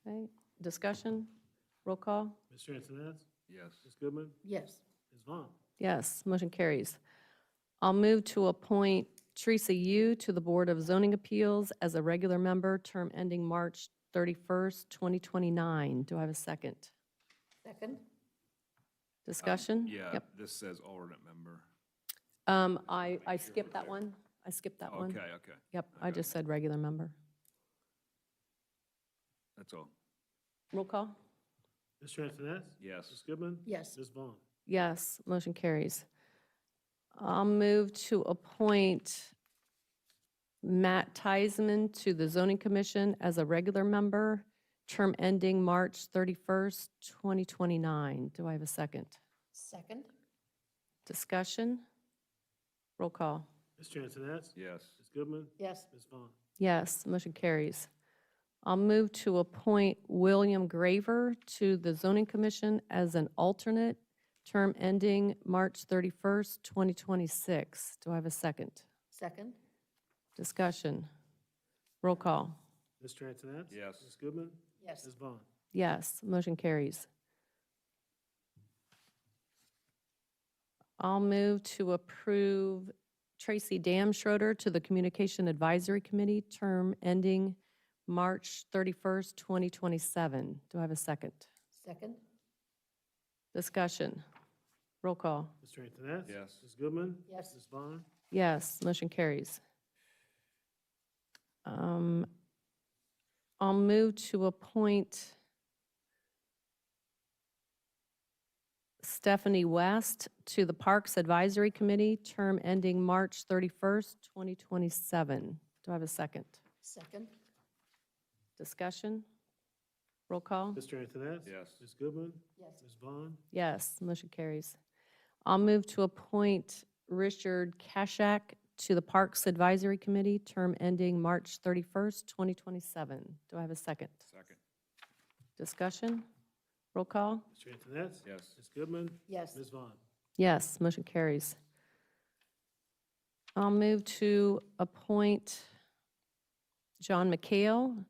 Okay, discussion? Roll call?
Mr. Antoinette?
Yes.
Ms. Goodman?
Yes.
Ms. Vaughn?
Yes, motion carries. I'll move to appoint Teresa Yu to the Board of Zoning Appeals as a regular member, term ending March 31st, 2029. Do I have a second?
Second?
Discussion?
Yeah,
Yep.
this says alternate member.
I skipped that one. I skipped that one.
Okay.
Yep,
I
I
got
just said regular member.
That's all.
Roll call?
Mr. Antoinette?
Yes.
Ms. Goodman?
Yes.
Ms. Vaughn?
Yes, motion carries. I'll move to appoint Matt Teisman to the Zoning Commission as a regular member, term ending March 31st, 2029. Do I have a second?
Second?
Discussion? Roll call?
Mr. Antoinette?
Yes.
Ms. Goodman?
Yes.
Ms. Vaughn?
Yes, motion carries. I'll move to appoint William Graver to the Zoning Commission as an alternate, term ending March 31st, 2026. Do I have a second?
Second?
Discussion? Roll call?
Mr. Antoinette?
Yes.
Ms. Goodman?
Yes.
Ms. Vaughn?
Yes, motion carries. I'll move to approve Tracy Damschroeder to the Communication Advisory Committee, term ending March 31st, 2027. Do I have a second?
Second?
Discussion? Roll call?
Mr. Antoinette?
Yes.
Ms. Goodman?
Yes.
Ms. Vaughn?
Yes, motion carries. I'll move to appoint Stephanie West to the Parks Advisory Committee, term ending March 31st, 2027. Do I have a second?
Second?
Discussion? Roll call?
Mr. Antoinette?
Yes.
Ms. Goodman?
Yes.
Ms. Vaughn?
Yes, motion carries. I'll move to appoint Richard Kashak to the Parks Advisory Committee, term ending March 31st, 2027. Do I have a second?
Second.
Discussion? Roll call?
Mr. Antoinette?
Yes.
Ms. Goodman?
Yes.
Ms. Vaughn?
Yes, motion carries. I'll move to appoint John McHale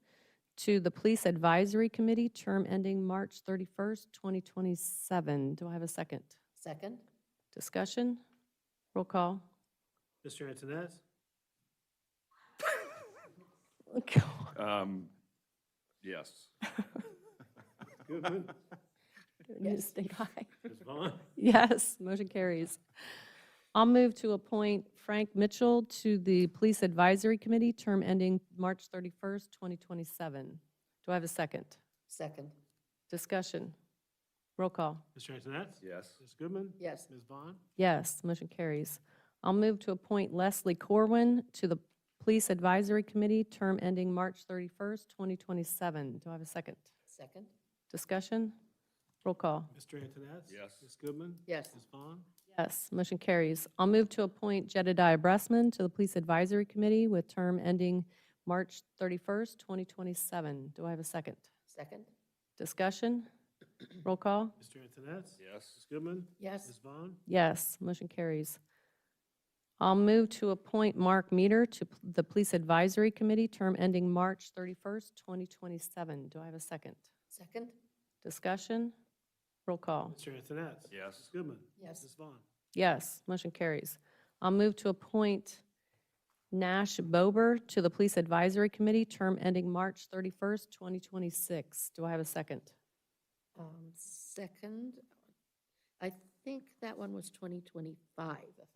to the Police Advisory Committee, term ending March 31st, 2027. Do I have a second?
Second?
Discussion? Roll call?
Mr. Antoinette?
Yes.
Goodman?
Yes. Stink eye.
Ms. Vaughn?
Yes, motion carries. I'll move to appoint Frank Mitchell to the Police Advisory Committee, term ending March 31st, 2027. Do I have a second?
Second?
Discussion? Roll call?
Mr. Antoinette?
Yes.
Ms. Goodman?
Yes.
Ms. Vaughn?
Yes, motion carries. I'll move to appoint Leslie Corwin to the Police Advisory Committee, term ending March 31st, 2027. Do I have a second?
Second?
Discussion? Roll call?
Mr. Antoinette?
Yes.
Ms. Goodman?
Yes.
Ms. Vaughn?
Yes, motion carries. I'll move to appoint Jedediah Bressman to the Police Advisory Committee with term ending March 31st, 2027. Do I have a second?
Second?
Discussion? Roll call?
Mr. Antoinette?
Yes.
Ms. Goodman?
Yes.
Ms. Vaughn?
Yes, motion carries. I'll move to appoint Mark Meter to the Police Advisory Committee, term ending March 31st, 2027. Do I have a second?
Second?
Discussion? Roll call?
Mr. Antoinette?
Yes.
Ms. Goodman?
Yes.
Ms. Vaughn?
Yes, motion carries. I'll move to appoint Nash Bober to the Police Advisory Committee, term ending March 31st, 2026. Do I have a second?
Second? I think that one was 2025, if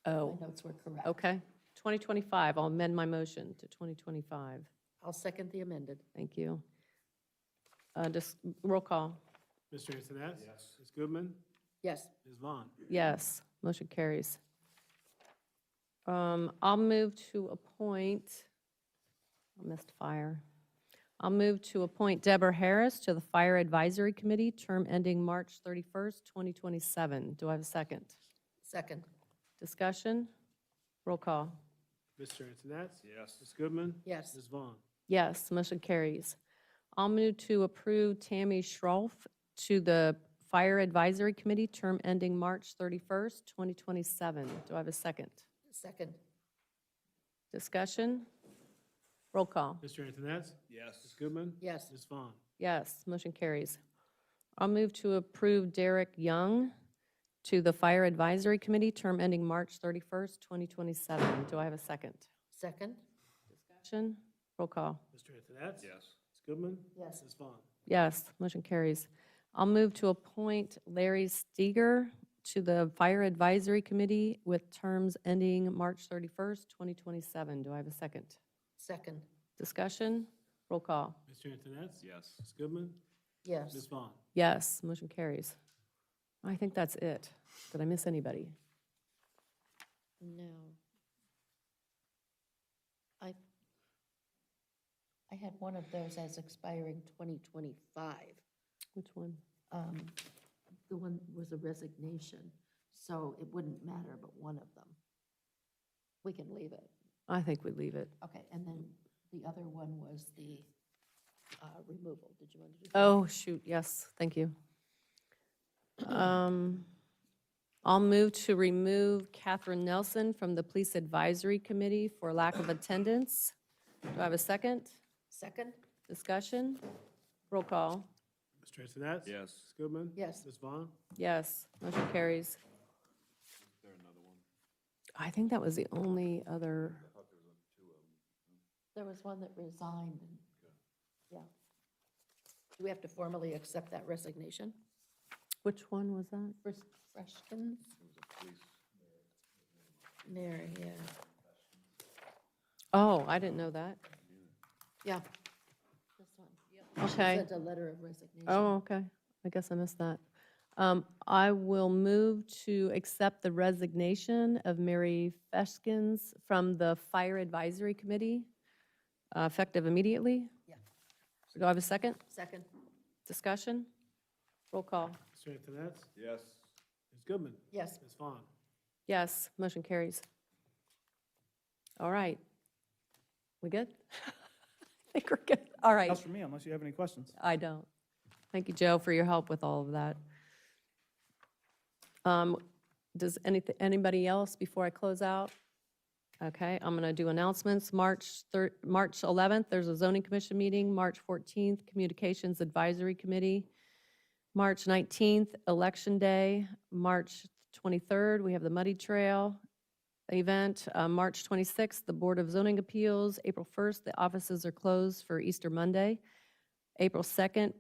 my notes were correct.
Okay. 2025, I'll amend my motion to 2025.
I'll second the amended.
Thank you. Just roll call?
Mr. Antoinette? Yes. Ms. Goodman?
Yes.
Ms. Vaughn?
Yes, motion carries. I'll move to appoint, I missed fire. I'll move to appoint Deborah Harris to the Fire Advisory Committee, term ending March 31st, 2027. Do I have a second?
Second?
Discussion? Roll call?
Mr. Antoinette?
Yes.
Ms. Goodman?
Yes.
Ms. Vaughn?
Yes, motion carries. I'll move to approve Tammy Schroff to the Fire Advisory Committee, term ending March 31st, 2027. Do I have a second?
Second?
Discussion? Roll call?
Mr. Antoinette?
Yes.
Ms. Goodman?
Yes.
Ms. Vaughn?
Yes, motion carries. I'll move to approve Derek Young to the Fire Advisory Committee, term ending March 31st, 2027. Do I have a second?
Second?
Discussion? Roll call?
Mr. Antoinette?
Yes.
Ms. Goodman?
Yes.
Ms. Vaughn?
Yes, motion carries. I'll move to appoint Larry Steger to the Fire Advisory Committee with terms ending March 31st, 2027. Do I have a second?
Second?
Discussion? Roll call?
Mr. Antoinette?
Yes.
Ms. Goodman?
Yes.
Ms. Vaughn?
Yes, motion carries. I think that's it. Did I miss anybody?
No. I had one of those as expiring 2025.
Which one?
The one was a resignation, so it wouldn't matter but one of them. We can leave it.
I think we leave it.
Okay, and then the other one was the removal. Did you want to do that?
Oh, shoot, yes, thank you. I'll move to remove Catherine Nelson from the Police Advisory Committee for lack of attendance. Do I have a second?
Second?
Discussion? Roll call?
Mr. Antoinette?
Yes.
Ms. Goodman?
Yes.
Ms. Vaughn?
Yes, motion carries.
Is there another one?
I think that was the only other,
I thought there was two of them.
There was one that resigned. Yeah. Do we have to formally accept that resignation?
which one was that?
Freshkins? Mary, yeah.
Oh, I didn't know that.
Yeah. This one. She
Okay.
sent a letter of resignation.
Oh, okay. I guess I missed that. I will move to accept the resignation of Mary Feshkins from the Fire Advisory Committee, effective immediately.
Yeah.
Do I have a second?
Second?
Discussion? Roll call.
Mr. Antoinette?
Yes.
Ms. Goodman?
Yes.
Ms. Vaughn?
Yes, motion carries. All right. We good? I think we're good. All right.
That's for me, unless you have any questions.
I don't. Thank you, Joe, for your help with all of that. Does anybody else before I close out? Okay, I'm going to do announcements. March 11th, there's a zoning commission meeting. March 14th, Communications Advisory Committee. March 19th, Election Day. March 23rd, we have the Muddy Trail event. March 26th, the Board of Zoning Appeals. April 1st, the offices are closed for Easter Monday. April 2nd,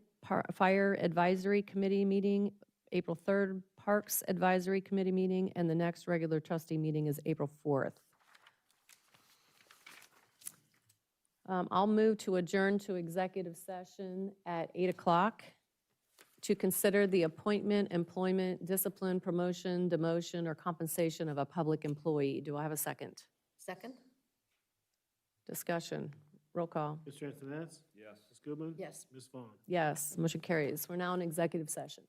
Fire Advisory Committee meeting. April 3rd, Parks Advisory Committee meeting, and the next regular trustee meeting is April 4th. I'll move to adjourn to executive session at 8 o'clock to consider the appointment, employment, discipline, promotion, demotion, or compensation of a public employee. Do I have a second?
Second?
Discussion. Roll call.
Mr. Antoinette?
Yes.
Ms. Goodman?
Yes.
Ms. Vaughn?
Yes, motion carries. We're now in executive session.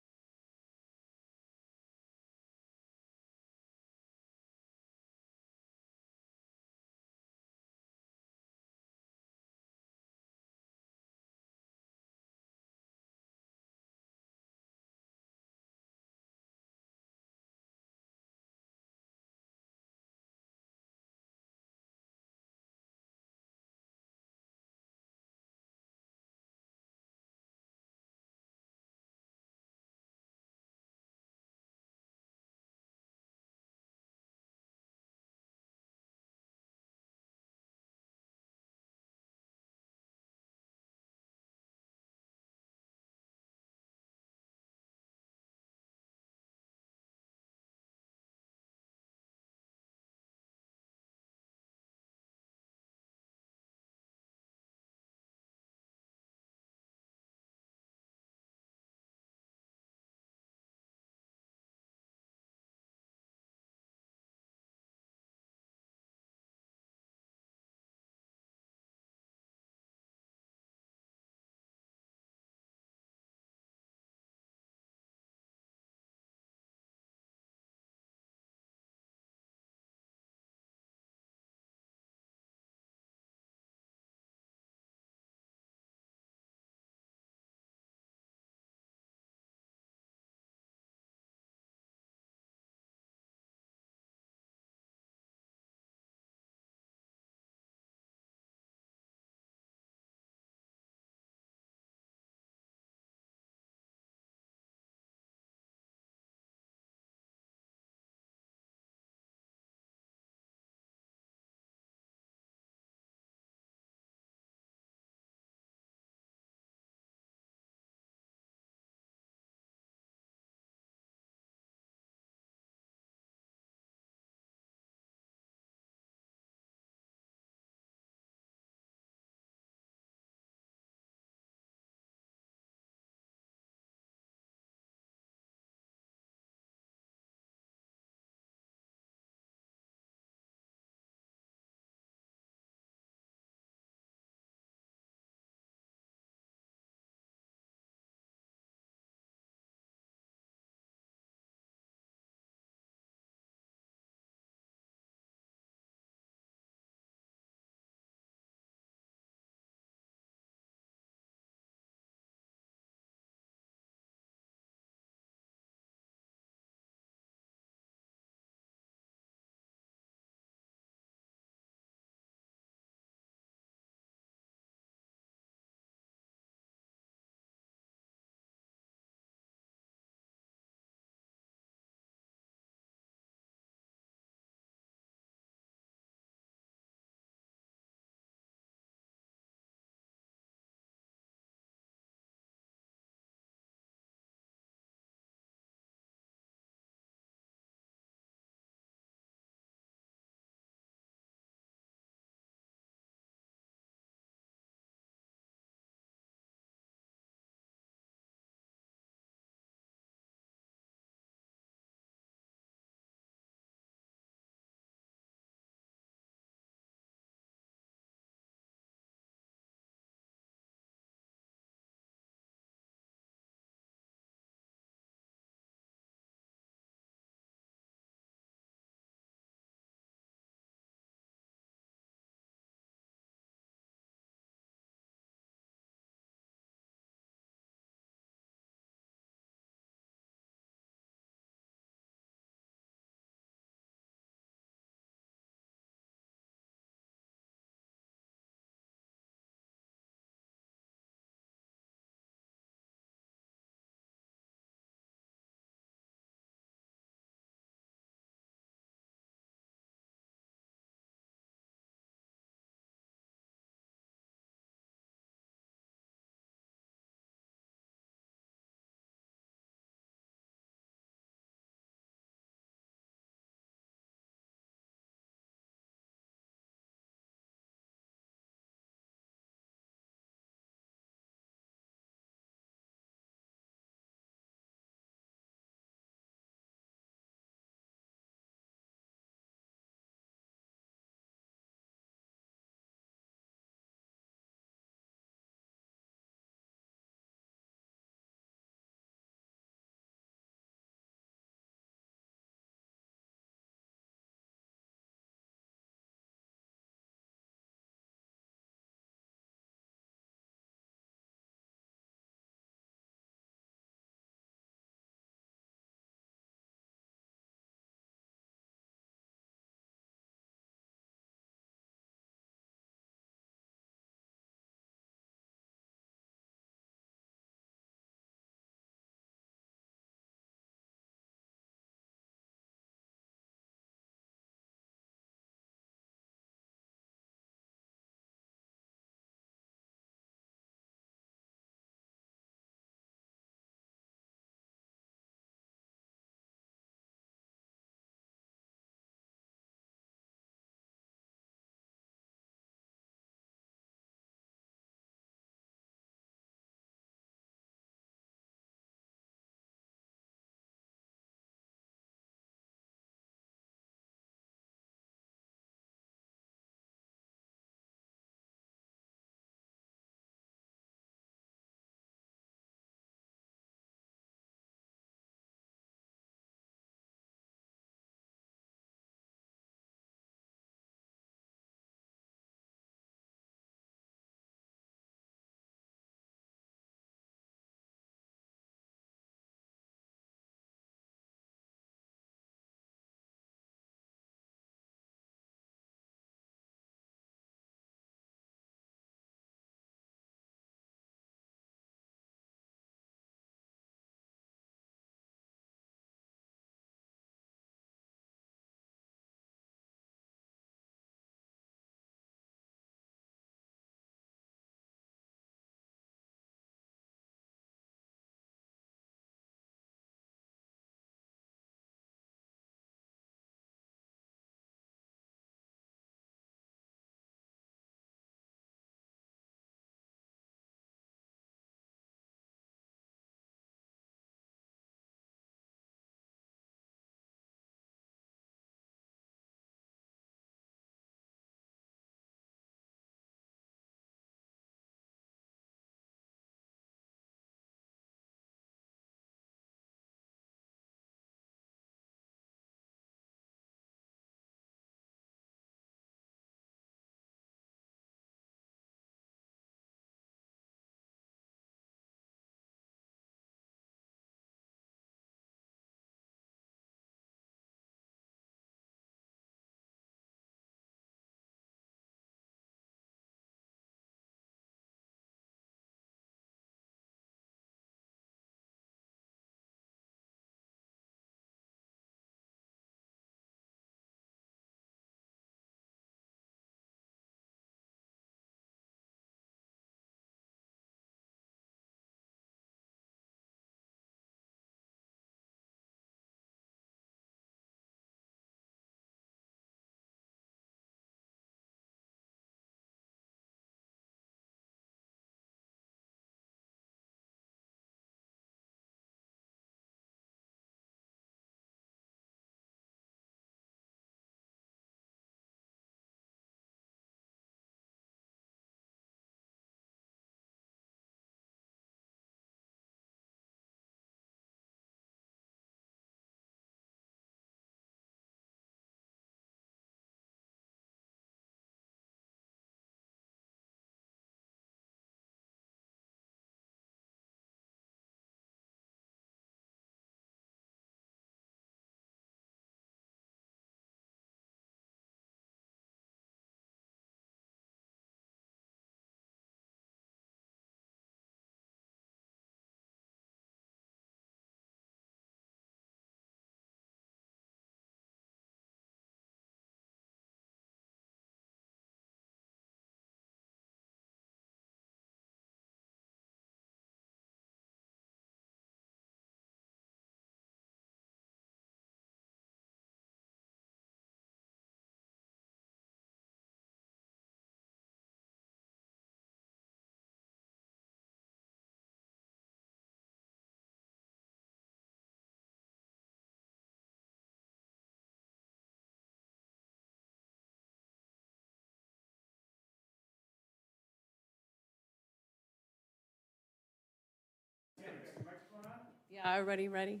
Yeah, everybody ready?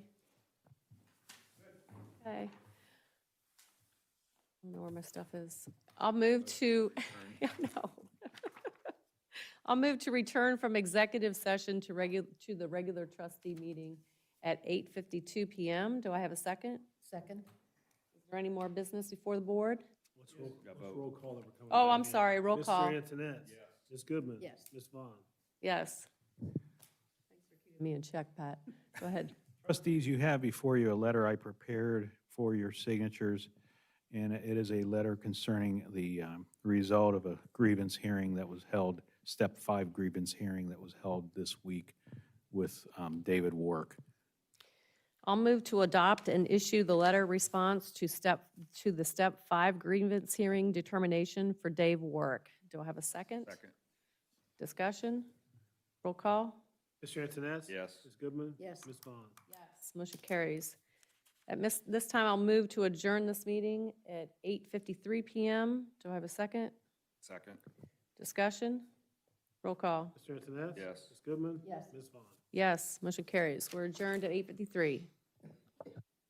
Okay. I don't know where my stuff is. I'll move to, yeah, no. I'll move to return from executive session to the regular trustee meeting at 8:52 PM. Do I have a second?
Second?
Is there any more business before the board?
What's roll call that we're coming
Oh,
back
I'm
in?
sorry, roll call.
Mr. Antoinette? Ms. Goodman?
Yes.
Ms. Vaughn?
Yes. Thanks for keeping me in check, Pat. Go ahead.
Trustees, you have before you a letter I prepared for your signatures, and it is a letter concerning the result of a grievance hearing that was held, Step 5 grievance hearing that was held this week with David Wark.
I'll move to adopt and issue the letter response to the Step 5 grievance hearing determination for Dave Work. Do I have a second?
Second.
Discussion? Roll call?
Mr. Antoinette?
Yes.
Ms. Goodman?
Yes.
Ms. Vaughn?
Yes. Motion carries. At this time, I'll move to adjourn this meeting at 8:53 PM. Do I have a second?
Second.
Discussion? Roll call?
Mr. Antoinette?
Yes.
Ms. Goodman?
Yes.
Ms. Vaughn?
Yes, motion carries. We're adjourned at 8:53.